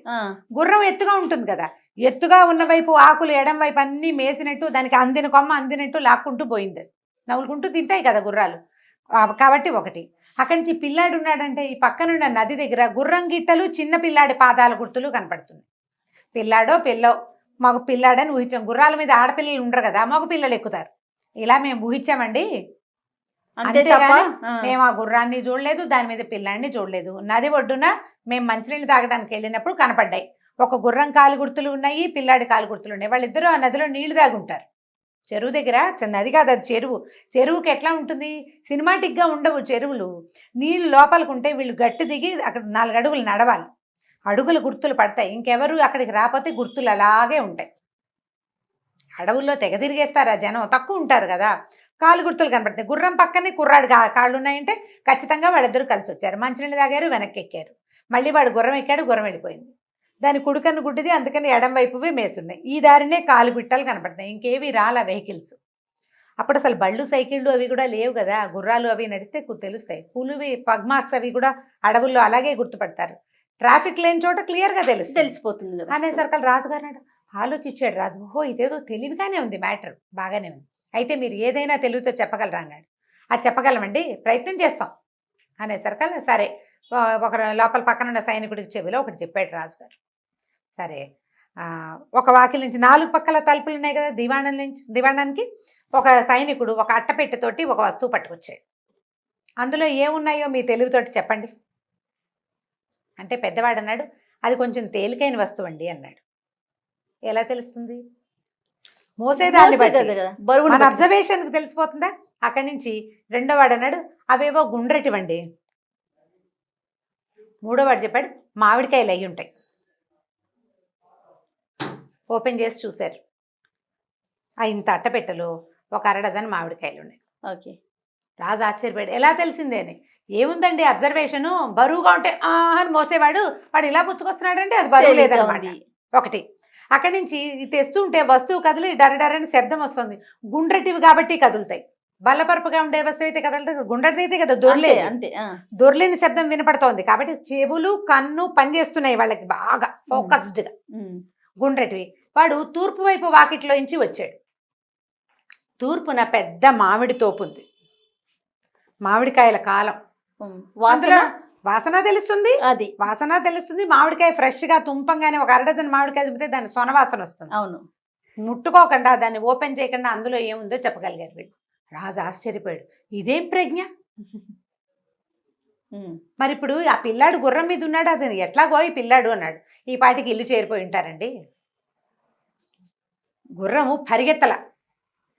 గుర్రం ఎత్తుగా ఉంటుంది కదా, ఎత్తుగా ఉన్న వైపు ఆకులు ఎడం వైపు అన్నీ మేసినట్టు దానికి అందిన కొమ్మ అందినట్టు లాక్కుంటూ పోయింది. నవ్వులుకుంటూ తింటాయి కదా గుర్రాలు. కాబట్టి ఒకటి. అక్కడి నుంచి పిల్లాడు ఉన్నాడంటే ఈ పక్కనున్న నది దగ్గర గుర్రం గిట్టలు, చిన్న పిల్లాడి పాదాల గుర్తులు కనపడుతుంది. పిల్లాడో పిల్లో, మగ పిల్లాడని ఊహించాం. గుర్రాల మీద ఆడపిల్లలు ఉండరు కదా, మగ పిల్లలు ఎక్కుతారు. ఇలా మేము ఊహించామండి, అంతేగాని మేము ఆ గుర్రాన్ని చూడలేదు, దాని మీద పిల్లాడిని చూడలేదు. నది ఒడ్డున మేము మంచినీళ్ళు తాగడానికి వెళ్ళినప్పుడు కనపడ్డాయి. ఒక గుర్రం కాలు గుర్తులు ఉన్నాయి, పిల్లాడి కాలు గుర్తులు ఉన్నాయి. వాళ్ళిద్దరూ ఆ నదిలో నీళ్లు తాగుంటారు. చెరువు దగ్గర, నది కాదు అది చెరువు. చెరువుకి ఎట్లా ఉంటుంది, సినిమాటిక్గా ఉండవు చెరువులు. నీళ్ళు లోపలికి ఉంటే వీళ్ళు గట్టి దిగి అక్కడ 4 అడుగులు నడవాలి, అడుగులు గుర్తులు పడతాయి. ఇంకెవరు అక్కడికి రాకపోతే గుర్తులు అలాగే ఉంటాయి. అడవుల్లో తెగ తిరిగేస్తారు ఆ జనం, తక్కువ ఉంటారు కదా, కాలు గుర్తులు కనపడతాయి. గుర్రం పక్కనే కుర్రాడు కాళ్ళు ఉన్నాయంటే ఖచ్చితంగా వాళ్ళిద్దరూ కలిసి వచ్చారు, మంచినీళ్ళు తాగారు, వెనక్కి ఎక్కారు. మళ్ళీ వాడు గుర్రం ఎక్కాడు, గుర్రం వెళ్ళిపోయింది. దాని కుడికన్ను గుడ్డిది, అందుకని ఎడం వైపువే మేసున్నాయి. ఈ దారినే కాలు బిట్టలు కనపడతాయి, ఇంకేవి రాలా వెహికల్స్. అప్పుడు అసలు బళ్ళు సైకిళ్ళు అవి కూడా లేవు కదా, గుర్రాలు అవి నడిస్తే తెలుస్తాయి. పులివి పగ్మార్క్స్ అవి కూడా అడవుల్లో అలాగే గుర్తుపడతారు. ట్రాఫిక్ లేని చోట క్లియర్గా తెలిసిపోతుంది అనేసరికి రాజుగారు ఆలోచించాడు. రాజు, ఓహో ఇదేదో తెలివిగానే ఉంది, మ్యాటర్ బాగానే ఉంది, అయితే మీరు ఏదైనా తెలివితో చెప్పగలరా అన్నాడు. అది చెప్పగలమండి, ప్రయత్నం చేస్తాం అనేసరికి సరే ఒక లోపల పక్కన ఉన్న సైనికుడికి చెవిలో ఒకటి చెప్పాడు రాజుగారు. సరే ఒక వాకిలి నుంచి 4 పక్కల తలుపులు ఉన్నాయి కదా దివాణానికి, ఒక సైనికుడు ఒక అట్టపెట్టెతోటి ఒక వస్తువు పట్టుకొచ్చాడు. అందులో ఏమున్నాయో మీ తెలివితోటి చెప్పండి అంటే పెద్దవాడు అన్నాడు, అది కొంచెం తేలికైన వస్తువు అండి అన్నాడు. ఎలా తెలుస్తుంది? మోసేదాన్ని బట్టి, మన అబ్జర్వేషన్కి తెలిసిపోతుందా? అక్కడి నుంచి రెండోవాడు అన్నాడు, అవేవో గుండ్రటివండి. మూడోవాడు చెప్పాడు, మామిడికాయలు అయి ఉంటాయి. ఓపెన్ చేసి చూశారు, ఇంత అట్టపెట్టెలో ఒక 1/2 డజన్ మామిడికాయలు ఉన్నాయి. ఓకే. రాజు ఆశ్చర్యపోయాడు, ఎలా తెలిసిందేని. ఏముందండి అబ్జర్వేషను, బరువుగా ఉంటే అని మోసేవాడు, వాడు ఇలా పుచ్చుకొస్తున్నాడంటే అది బరువు లేదన్నమాట. ఒకటి. అక్కడి నుంచి తెస్తూ ఉంటే వస్తువు కదిలి డరడరని శబ్దం వస్తుంది. గుండ్రటివి కాబట్టి కదులుతాయి. బల్లపరుపుగా ఉండే వస్తువు అయితే కదలదు, గుండ్రటి అయితే కదా దొర్లే, అంతే. దొర్లేని శబ్దం వినపడుతోంది కాబట్టి చెవులు కన్ను పనిచేస్తున్నాయి వాళ్ళకి బాగా ఫోకస్డ్గా. గుండ్రటివి. వాడు తూర్పు వైపు వాకిట్లో నుంచి వచ్చాడు. తూర్పున పెద్ద మామిడి తోపు ఉంది, మామిడికాయల కాలం. వాసన తెలుస్తుంది, అది వాసన తెలుస్తుంది. మామిడికాయ ఫ్రెష్గా తుంపంగానే ఒక 1/2 డజన్ మామిడికాయ తుంపితే దాని సొనవాసన వస్తుంది. అవును. ముట్టుకోకుండా దాన్ని ఓపెన్ చేయకుండా అందులో ఏముందో చెప్పగలిగారు వీళ్ళు. రాజు ఆశ్చర్యపోయాడు, ఇదేం ప్రజ్ఞ. మరి ఇప్పుడు ఆ పిల్లాడు గుర్రం మీద ఉన్నాడు, అతను ఎట్లాగో ఈ పిల్లాడు అన్నాడు, ఈ పాటికి ఇల్లు చేరిపోయి ఉంటారండి. గుర్రము పరిగెత్తల,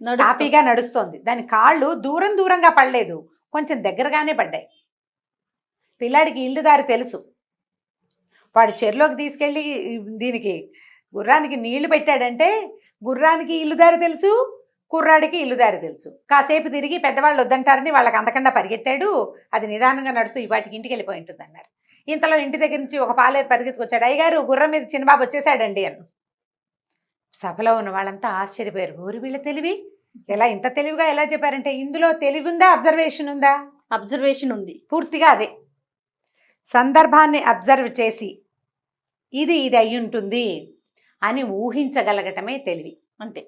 నడుస్తూ. హ్యాపీగా నడుస్తోంది. దాని కాళ్ళు దూరం దూరంగా పడలేదు, కొంచెం దగ్గరగానే పడ్డాయి. పిల్లాడికి ఇల్లు దారి తెలుసు. వాడు చెరులోకి తీసుకెళ్ళి దీనికి గుర్రానికి నీళ్లు పెట్టాడంటే గుర్రానికి ఇల్లు దారి తెలుసు, కుర్రాడికి ఇల్లు దారి తెలుసు. కాసేపు తిరిగి పెద్దవాళ్ళు వద్దంటారని వాళ్ళకి అందకుండా పరిగెత్తాడు. అది నిదానంగా నడుస్తూ వాటికి ఇంటికి వెళ్ళిపోయి ఉంటుంది అన్నారు. ఇంతలో ఇంటి దగ్గర నుంచి ఒక పాలేరు పరిగెత్తుకొచ్చాడు. అయ్యగారు గుర్రం మీద చిన్నబాబు వచ్చేసాడండి అని. సభలో ఉన్న వాళ్ళంతా ఆశ్చర్యపోయారు. ఊరి వీళ్ళ తెలివి ఎలా ఇంత తెలివిగా ఎలా చెప్పారంటే, ఇందులో తెలివి ఉందా, అబ్జర్వేషన్ ఉందా? అబ్జర్వేషన్ ఉంది. పూర్తిగా అదే. సందర్భాన్ని అబ్జర్వ్ చేసి ఇది అయి ఉంటుంది అని ఊహించగలగటమే తెలివి. అంతే.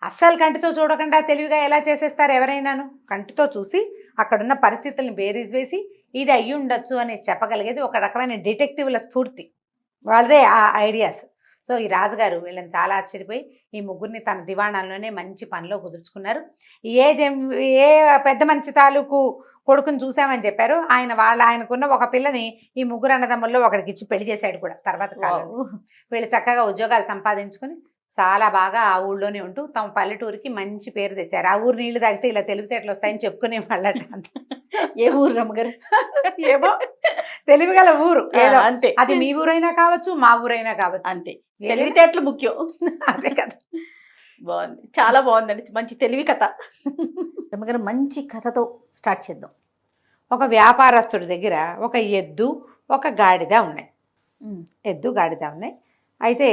అస్సలు కంటితో చూడకుండా తెలివిగా ఎలా చేసేస్తారు ఎవరైనాను? కంటితో చూసి అక్కడున్న పరిస్థితులను బేరీజ్ వేసి ఇది అయ్యి ఉండొచ్చు అని చెప్పగలిగేది ఒక రకమైన డిటెక్టివ్ల స్ఫూర్తి, వాళ్ళదే ఆ ఐడియాస్. సో ఈ రాజుగారు వీళ్ళని చాలా ఆశ్చర్యపోయి ఈ ముగ్గురిని తన దివాణాల్లోనే మంచి పనిలో కుదుర్చుకున్నారు. ఏ పెద్ద మంచి తాలూకు కొడుకుని చూసామని చెప్పారు. ఆయనకున్న ఒక పిల్లని ఈ ముగ్గురు అన్నదమ్ముల్లో ఒకడికి ఇచ్చి పెళ్లి చేశాడు కూడా తర్వాత కాలంలో. వీళ్ళు చక్కగా ఉద్యోగాలు సంపాదించుకుని చాలా బాగా ఆ ఊళ్ళోనే ఉంటూ తమ పల్లెటూరికి మంచి పేరు తెచ్చారు. ఆ ఊరు నీళ్లు తాగితే ఇలా తెలివితేటలు వస్తాయని చెప్పుకునే వాళ్ళట. ఏ ఊరు రమ్మగారు? ఏమో తెలివిగల ఊరు ఏదో. అంతే. అది మీ ఊరైనా కావచ్చు, మా ఊరైనా కావచ్చు. అంతే. తెలివితేటలు ముఖ్యం. అదే కదా. బాగుంది, చాలా బాగుందండి. మంచి తెలివి కథ. రమ్మగారు మంచి కథతో స్టార్ట్ చేద్దాం. ఒక వ్యాపారస్తుడి దగ్గర ఒక ఎద్దు ఒక గాడిద ఉన్నాయి. ఎద్దు గాడిద ఉన్నాయి. అయితే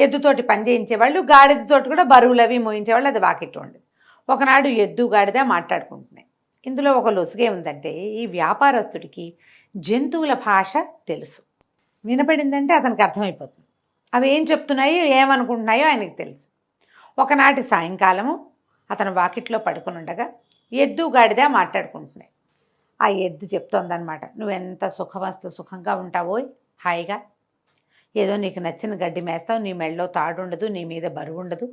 ఎద్దుతోటి పని చేయించేవాళ్ళు, గాడిదతోటి కూడా బరువులు అవి మోయించేవాళ్ళు. అది వాకిట్లో ఉండేది. ఒకనాడు ఎద్దు గాడిద మాట్లాడుకుంటున్నాయి. ఇందులో ఒక లొసుగే ఉందంటే, ఈ వ్యాపారస్తుడికి జంతువుల భాష తెలుసు. వినపడిందంటే అతనికి అర్థమైపోతుంది. అవి ఏం చెప్తున్నాయో ఏమనుకుంటున్నాయో ఆయనకి తెలుసు. ఒకనాటి సాయంకాలము అతను వాకిట్లో పడుకుని ఉండగా ఎద్దు గాడిద మాట్లాడుకుంటున్నాయి. ఆ ఎద్దు చెప్తోందనమాట, నువ్వెంత సుఖంగా ఉంటావో, హాయిగా ఏదో నీకు నచ్చిన గడ్డి మేస్తావు, నీ మెళ్ళలో తాడు ఉండదు, నీ మీద బరువు ఉండదు.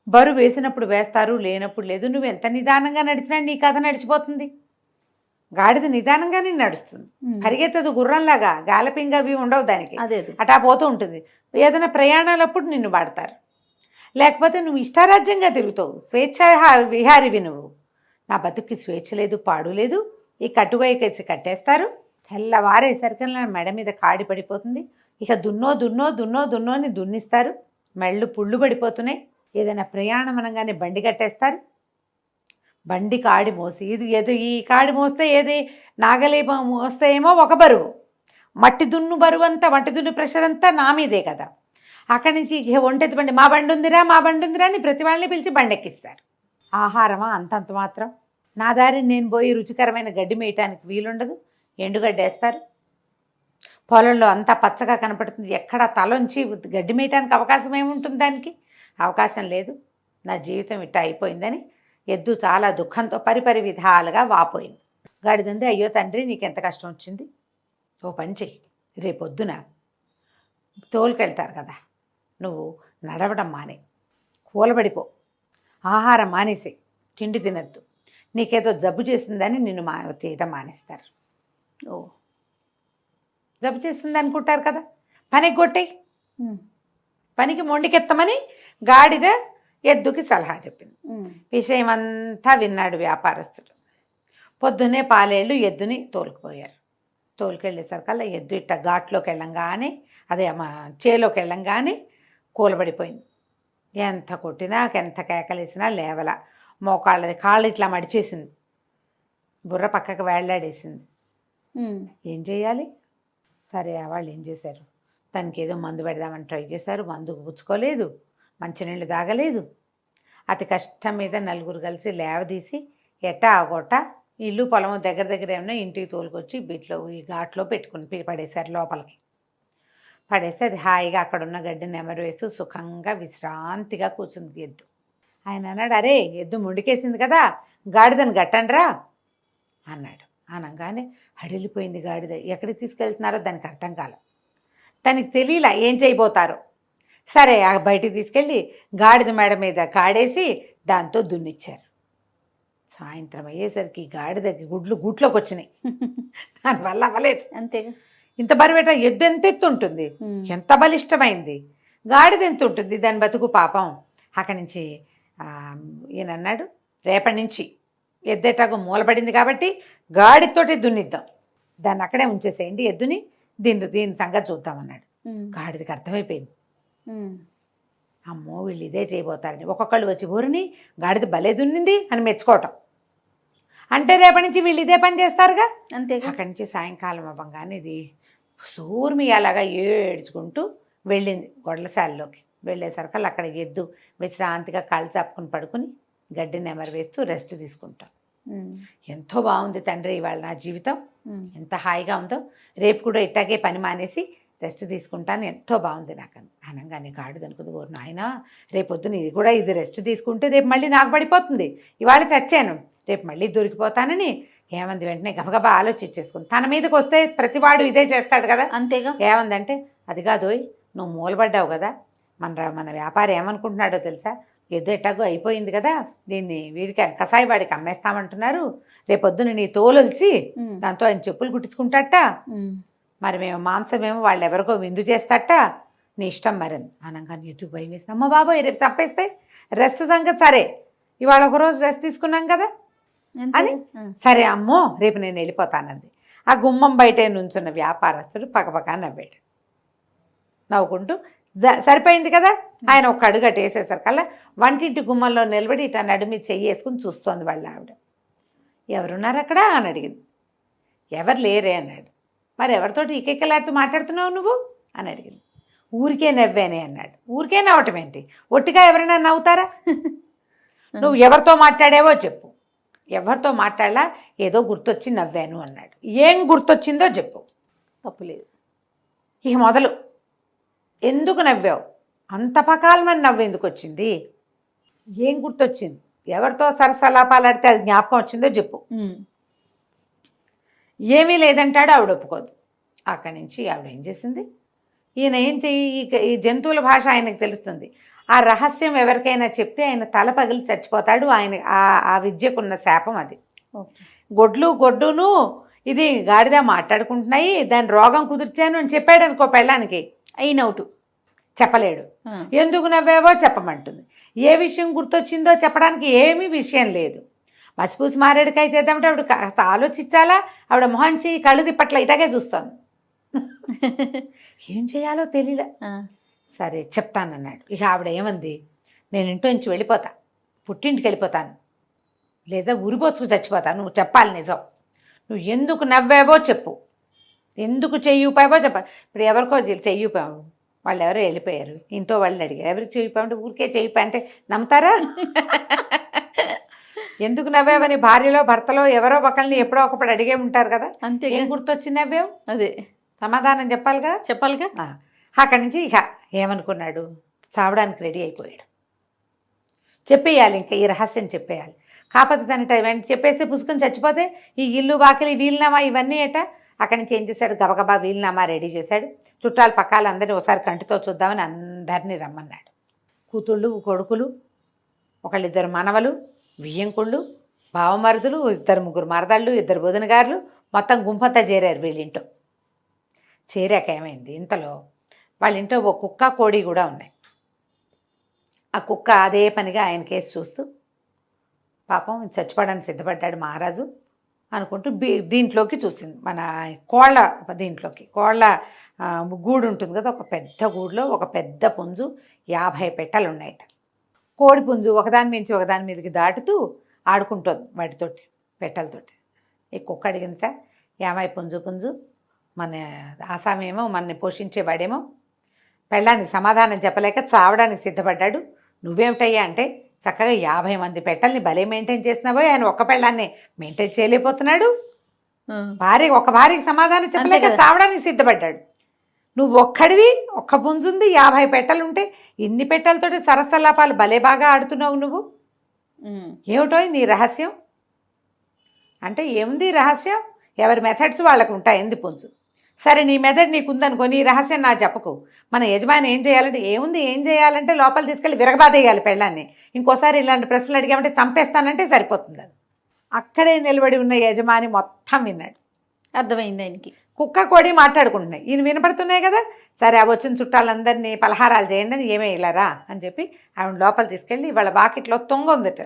బరువు వేసినప్పుడు వేస్తారు, లేనప్పుడు లేదు. నువ్వు ఎంత నిదానంగా నడిచినా నీ కథ నడిచిపోతుంది. గాడిద నిదానంగానే నడుస్తుంది, పరిగెత్తదు గుర్రంలాగా, గాలపింగ్ అవి ఉండవు దానికి. అటా పోతూ ఉంటుంది. ఏదైనా ప్రయాణాలప్పుడు నిన్ను వాడతారు, లేకపోతే నువ్వు ఇష్టారాజ్యంగా తిరుగుతావు, స్వేచ్ఛ విహారివి నువ్వు. నా బతుక్కి స్వేచ్ఛ లేదు, పాడు లేదు. ఈ కట్టువైకేసి కట్టేస్తారు, తెల్లవారేసరికి మెడ మీద కాడి పడిపోతుంది. ఇక దున్నో అని దున్నిస్తారు, మెళ్ళు పుళ్ళు పడిపోతున్నాయి. ఏదైనా ప్రయాణం అనగానే బండి కట్టేస్తారు, బండి కాడి మోసి ఈ కాడి మోస్తే ఏది నాగలి మోస్తే ఏమో ఒక బరువు, మట్టి దున్ను బరువు అంతా, మట్టి దున్ను ప్రెషర్ అంతా నా మీదే కదా. అక్కడి నుంచి ఒంటెత్తి బండి, మా బండి ఉందిరా అని ప్రతి వాళ్ళని పిలిచి బండి ఎక్కిస్తారు. ఆహారమా అంతంత మాత్రం. నా దారిని నేను పోయి రుచికరమైన గడ్డి మేయటానికి వీలుండదు, ఎండుగడ్డి వేస్తారు. పొలంలో అంతా పచ్చగా కనపడుతుంది, ఎక్కడ తలొంచి గడ్డి మేయటానికి అవకాశం ఏముంటుంది? దానికి అవకాశం లేదు. నా జీవితం ఇట్ట అయిపోయిందని ఎద్దు చాలా దుఃఖంతో పరిపరి విధాలుగా వాపోయింది. గాడిదంది, అయ్యో తండ్రి నీకెంత కష్టం వచ్చింది, ఓ పని చెయ్యి, రేపొద్దున తోలుకెళ్తారు కదా, నువ్వు నడవడం మానే, కూలబడిపో, ఆహారం మానేసి, తిండి తినద్దు, నీకేదో జబ్బు చేసిందని నిన్ను చేయటం మానేస్తారు. ఓ జబ్బు చేసింది అనుకుంటారు కదా, పనికి కొట్టేయి, పనికి మొండికెత్తమని గాడిద ఎద్దుకి సలహా చెప్పింది. విషయం అంతా విన్నాడు వ్యాపారస్తుడు. పొద్దున్నే పాలేళ్ళు ఎద్దుని తోలుకుపోయారు. తోలుకెళ్ళేసరికల్లా ఎద్దు ఇట్ట ఘాట్లోకి వెళ్ళంగానే, అదే చేలోకి వెళ్ళంగానే కూలబడిపోయింది. ఎంత కొట్టినా ఎంత కేకలేసినా లేవల. కాళ్ళు ఇట్లా మడిచేసింది, బుర్ర పక్కకు వేళ్లాడేసింది. ఏం చేయాలి? సరే వాళ్ళు ఏం చేశారు, తనకి ఏదో మందు పెడదామని ట్రై చేశారు. మందు పుచ్చుకోలేదు, మంచినీళ్ళు తాగలేదు. అతి కష్టం మీద నలుగురు కలిసి లేవదీసి ఎట్టా ఆగొట్ట ఇల్లు పొలము దగ్గర ఏమన్నా ఇంటికి తోలుకొచ్చి ఈ ఘాట్లో పెట్టుకుని పడేశారు. లోపలికి పడేస్తే అది హాయిగా అక్కడున్న గడ్డిని నెమరు వేస్తూ సుఖంగా విశ్రాంతిగా కూర్చుంది ఎద్దు. ఆయన అన్నాడు, అరే ఎద్దు ముండికేసింది కదా, గాడిదని గట్టండ్రా అన్నాడు. అనగానే హడిలిపోయింది గాడిద. ఎక్కడికి తీసుకెళ్తున్నారో దానికి అర్థం కాల, దానికి తెలియలా ఏం చేయబోతారో. సరే బయటికి తీసుకెళ్ళి గాడిద మేడ మీద కాడేసి దాంతో దున్నిచ్చారు. సాయంత్రం అయ్యేసరికి గాడిదకి గూట్లోకి వచ్చినాయి. దానివల్ల అవ్వలేదు. అంతేగా. ఇంత బరువేట ఎద్దు ఎంత ఎత్తు ఉంటుంది, ఎంత బలిష్టమైంది. గాడిద ఎంత ఉంటుంది దాని బతుకు పాపం. అక్కడి నుంచి ఈయన అన్నాడు, రేపటి నుంచి ఎద్దేటాకు మూలపడింది కాబట్టి గాడితోటి దున్నిద్దాం, దాన్ని అక్కడే ఉంచేసేయండి ఎద్దుని, దీని సంగతి చూద్దామన్నాడు. గాడిదకి అర్థమైపోయింది, అమ్మో వీళ్ళు ఇదే చేయబోతారని. ఒక్కొక్కళ్ళు వచ్చి ఊరిని గాడిద భలే దున్నింది అని మెచ్చుకోవటం. అంటే రేపటి నుంచి వీళ్ళు ఇదే పని చేస్తారుగా. అంతే. అక్కడి నుంచి సాయంకాలం అవ్వగానే ఇది సూర్మి అలాగా ఏడ్చుకుంటూ వెళ్ళింది గొడ్లశాలలోకి. వెళ్ళేసరికి అక్కడ ఎద్దు విశ్రాంతిగా కాళ్ళు చాపుకుని పడుకుని గడ్డి నెమరు వేస్తూ రెస్ట్ తీసుకుంటాం. ఎంతో బాగుంది తండ్రి ఇవాళ నా జీవితం, ఎంత హాయిగా ఉందో, రేపు కూడా ఇట్టాగే పని మానేసి రెస్ట్ తీసుకుంటాను, ఎంతో బాగుంది నాకు అనగానే గాడిద అనుకుంది, ఓరు నాయన రేపొద్దున ఇది కూడా ఇది రెస్ట్ తీసుకుంటే రేపు మళ్ళీ నాకు పడిపోతుంది, ఇవాళ చచ్చాను రేపు మళ్ళీ దొరికిపోతానని ఏమంది వెంటనే గబగబా ఆలోచించేసుకుంది. తన మీదకి వస్తే ప్రతివాడు ఇదే చేస్తాడు కదా. అంతేగా. ఏమందంటే అది కాదోయ్, నువ్వు మూలపడ్డావు కదా, మన వ్యాపారం ఏమనుకుంటున్నాడో తెలుసా, ఏదో ఎట్టాగో అయిపోయింది కదా, దీన్ని వీడికి కసాయివాడికి అమ్మేస్తామంటున్నారు, రేపొద్దున నీ తోలొలిచి దాంతో ఆయన చెప్పులు కుట్టించుకుంటాట, మరి మేము మాంసమేమో వాళ్ళు ఎవరికో విందు చేస్తాట, నీ ఇష్టం మరి అనగానే ఎదుగు భయం వేసి, అమ్మ బాబోయ్ రేపు తప్పేస్తే రెస్ట్ సంగతి సరే, ఇవాళ ఒకరోజు రెస్ట్ తీసుకున్నాం కదా అని, సరే అమ్మో రేపు నేను వెళ్ళిపోతానంది. ఆ గుమ్మం బయటే నుంచున్న వ్యాపారస్తుడు పక్కపక్క నవ్వాడు, నవ్వుకుంటూ సరిపోయింది కదా. ఆయన ఒక అడుగు అటు వేసేసరికల్లా వంటింటి గుమ్మంలో నిలబడి ఇట్లా నడుమి చెయ్యి వేసుకుని చూస్తోంది వాళ్ళ ఆవిడ. ఎవరున్నారు అక్కడ అని అడిగింది. ఎవరు లేరే అన్నాడు. మరి ఎవరితోటి ఇకెక్కలాడుతూ మాట్లాడుతున్నావు నువ్వు అని అడిగింది. ఊరికే నవ్వేనే అన్నాడు. ఊరికే నవ్వటం ఏంటి, ఒట్టిగా ఎవరైనా నవ్వుతారా? నువ్వు ఎవరితో మాట్లాడావో చెప్పు. ఎవరితో మాట్లాడలా, ఏదో గుర్తొచ్చి నవ్వాను అన్నాడు. ఏం గుర్తొచ్చిందో చెప్పు. తప్పులేదు. ఇక మొదలు, ఎందుకు నవ్వావు, అంత పకాలమని నవ్వు ఎందుకు వచ్చింది, ఏం గుర్తొచ్చింది, ఎవరితో సరసలాపాలాడితే అది జ్ఞాపకం వచ్చిందో చెప్పు. ఏమీ లేదంటాడు. ఆవిడ ఒప్పుకోదు. అక్కడి నుంచి ఆవిడ ఏం చేసింది, ఈయన ఏంటి ఈ జంతువుల భాష ఆయనకు తెలుస్తుంది, ఆ రహస్యం ఎవరికైనా చెప్తే ఆయన తల పగిలి చచ్చిపోతాడు, ఆయన ఆ విద్యకున్న శాపం అది. గొడ్డును ఇది గాడిద మాట్లాడుకుంటున్నాయి, దాని రోగం కుదిర్చాను అని చెప్పాడు అనుకో పెళ్ళానికి, అయినవుటు. చెప్పలేడు. ఎందుకు నవ్వావో చెప్పమంటుంది. ఏ విషయం గుర్తొచ్చిందో చెప్పడానికి ఏమీ విషయం లేదు. మసిపూసి మారేడుకాయ చేద్దామంటే ఆవిడ కాస్త ఆలోచించాలా, ఆవిడ మొహంచి కళ్ళు తిప్పట్ల ఇటాగే చూస్తాను. ఏం చేయాలో తెలియలే. సరే చెప్తానన్నాడు. ఇక ఆవిడ ఏమంది, నేను ఇంట్లో నుంచి వెళ్ళిపోతా, పుట్టింటికి వెళ్ళిపోతాను, లేదా ఉరిపోసుకు చచ్చిపోతాను, నువ్వు చెప్పాలి నిజం, నువ్వు ఎందుకు నవ్వావో చెప్పు, ఎందుకు చెయ్యి ఊపావో చెప్ప. ఇప్పుడు ఎవరికో చెయ్యి ఊపావు, వాళ్ళు ఎవరో వెళ్ళిపోయారు, ఇంట్లో వాళ్ళని అడిగారు, ఎవరికి చెయ్యి ఊపామంటే ఊరికే చెయ్యి ఊపా అంటే నమ్ముతారా? ఎందుకు నవ్వావని భార్యలో భర్తలో ఎవరో ఒకళ్ళని ఎప్పుడో ఒకప్పుడు అడిగే ఉంటారు కదా. అంతే. ఏం గుర్తొచ్చి నవ్వావు, అదే సమాధానం చెప్పాలిగా. అక్కడి నుంచి ఇక ఏమనుకున్నాడు, చావడానికి రెడీ అయిపోయాడు. చెప్పేయాలి, ఇంకా ఈ రహస్యం చెప్పేయాలి. కాకపోతే తన టైం చెప్పేస్తే పుసుకొని చచ్చిపోతే ఈ ఇల్లు వాకిలి వీలునామా ఇవన్నీ ఏట. అక్కడి నుంచి ఏం చేశాడు, గబగబా వీలునామా రెడీ చేశాడు. చుట్టాలు పక్కాలు అందరినీ ఒకసారి కంటితో చూద్దామని అందరినీ రమ్మన్నాడు. కూతుళ్ళు కొడుకులు, ఒకళ్ళిద్దరు మనవలు, వియ్యంకుళ్ళు, బావమరుదులు, 2-3 మరదళ్ళు, 2 బోధనగారులు, మొత్తం గుంపంతా చేరారు వీళ్ళింటో. చేరాక ఏమైంది, ఇంతలో వాళ్ళ ఇంట్లో ఒక కుక్క కోడి కూడా ఉన్నాయి. ఆ కుక్క అదే పనిగా ఆయన కేసు చూస్తూ పాపం చచ్చిపోవడానికి సిద్ధపడ్డాడు మహారాజు అనుకుంటూ దీంట్లోకి చూసింది, మన కోళ్ళ దీంట్లోకి. కోళ్ళ గూడు ఉంటుంది కదా, ఒక పెద్ద గూడులో ఒక పెద్ద పుంజు, 50 పెట్టెలు ఉన్నాయట. కోడి పుంజు ఒకదాని మించి ఒకదాని మీదకి దాటుతూ ఆడుకుంటుంది వాటితోటి, పెట్టెలతోటి. ఈ కుక్క అడిగింత, ఏమై పుంజు మన ఆసామేమో మనని పోషించేవాడేమో పెళ్ళానికి సమాధానం చెప్పలేక చావడానికి సిద్ధపడ్డాడు, నువ్వేమిటయ్యా అంటే చక్కగా 50 మంది పెట్టెల్ని భలే మెయింటైన్ చేసినావో, ఆయన ఒక్క పెళ్ళాన్ని మెయింటైన్ చేయలేకపోతున్నాడు. ఒక భార్యకి సమాధానం చెప్పలేక చావడానికి సిద్ధపడ్డాడు. నువ్వు ఒక్కడివి, ఒక్క పుంజుంది, 50 పెట్టెలు ఉంటే ఇన్ని పెట్టెలతోటి సరసలాపాలు భలే బాగా ఆడుతున్నావు నువ్వు, ఏమిటో నీ రహస్యం అంటే. ఏముంది రహస్యం, ఎవరి మెథడ్స్ వాళ్ళకు ఉంటాయి, ఎందు పుంజు. సరే నీ మెథడ్ నీకుందనుకో, నీ రహస్యం నా చెప్పకు. మన యజమాని ఏం చేయాలంటే, ఏం చేయాలంటే లోపల తీసుకెళ్ళి విరగబాదేయాలి పెళ్ళాన్ని. ఇంకోసారి ఇలాంటి ప్రశ్నలు అడిగామంటే చంపేస్తానంటే సరిపోతుంది. అది అక్కడే నిలబడి ఉన్న యజమాని మొత్తం విన్నాడు. అర్థమైంది ఆయనకి. కుక్క కోడి మాట్లాడుకుంటున్నాయి, ఈయన వినపడుతున్నాయి కదా. సరే ఆ వచ్చిన చుట్టాలందరినీ పలహారాలు చేయండి అని, ఏమీ ఇలారా అని చెప్పి ఆవిడ లోపల తీసుకెళ్ళి వాళ్ళ వాకిట్లో తుంగ ఉందట,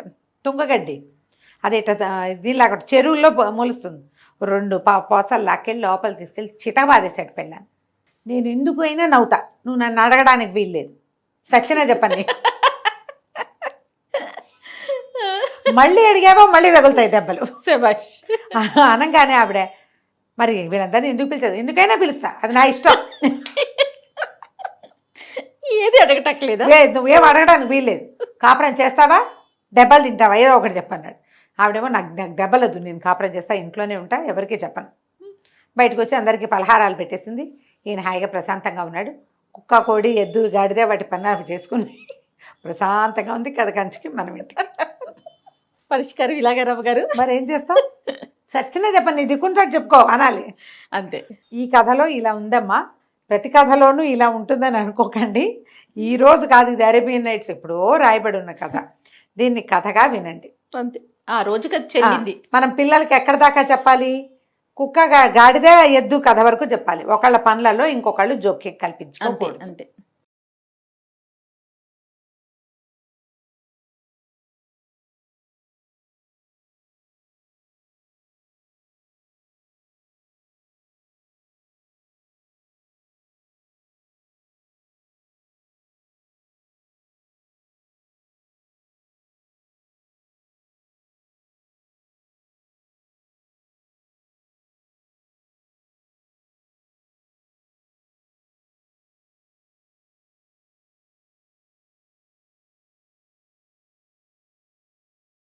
తుంగగడ్డి, అది ఇట్లా దీనిలాగా చెరువుల్లో మొలుస్తుంది. 2 పోసలు లాక్కెళ్ళి లోపల తీసుకెళ్ళి చితబాదేశాడు పెళ్ళాను. నేను ఎందుకు అయినా నవ్వుతా, నువ్వు నన్ను అడగడానికి వీల్లేదు, సచ్చినా చెప్పండి. మళ్ళీ అడిగావో మళ్ళీ తగులుతాయి దెబ్బలు. శభాష్. అనగానే ఆవిడ, మరి వీళ్ళందరినీ ఎందుకు పిలిచారు, ఎందుకైనా పిలుస్తా, అది నా ఇష్టం, ఏది అడగటట్లేదా? నువ్వేం అడగడానికి వీల్లేదు, కాపురం చేస్తావా దెబ్బలు తింటావా ఏదో ఒకటి చెప్పన్నాడు. ఆవిడేమో నాకు దెబ్బలొద్దు, నేను కాపురం చేస్తా, ఇంట్లోనే ఉంటా, ఎవరికీ చెప్పను. బయటకు వచ్చి అందరికీ పలహారాలు పెట్టేసింది. ఈయన హాయిగా ప్రశాంతంగా ఉన్నాడు. కుక్క కోడి ఎద్దు గాడిదే వాటి పని అవి చేసుకుని ప్రశాంతంగా ఉంది. కథ కంచికి మనం ఇంటి పరిష్కారం ఇలాగే రమ్మగారు. మరి ఏం చేస్తాం, సచ్చినా చెప్పండి, నీ దిక్కుంటాడు చెప్పుకో అనాలి అంతే. ఈ కథలో ఇలా ఉందమ్మా, ప్రతి కథలోనూ ఇలా ఉంటుందని అనుకోకండి. ఈ రోజు కాదు, ఇది అరేబియన్ నైట్స్ ఎప్పుడో రాయబడి ఉన్న కథ, దీన్ని కథగా వినండి అంతే. ఆ రోజు కథ చెల్లింది. మనం పిల్లలకి ఎక్కడ దాకా చెప్పాలి, కుక్క గాడిదే ఎద్దు కథ వరకు చెప్పాలి. ఒకళ్ళ పనులలో ఇంకొకళ్ళు జోక్యం అంతే కల్పించుకోకూడదు. అంతే.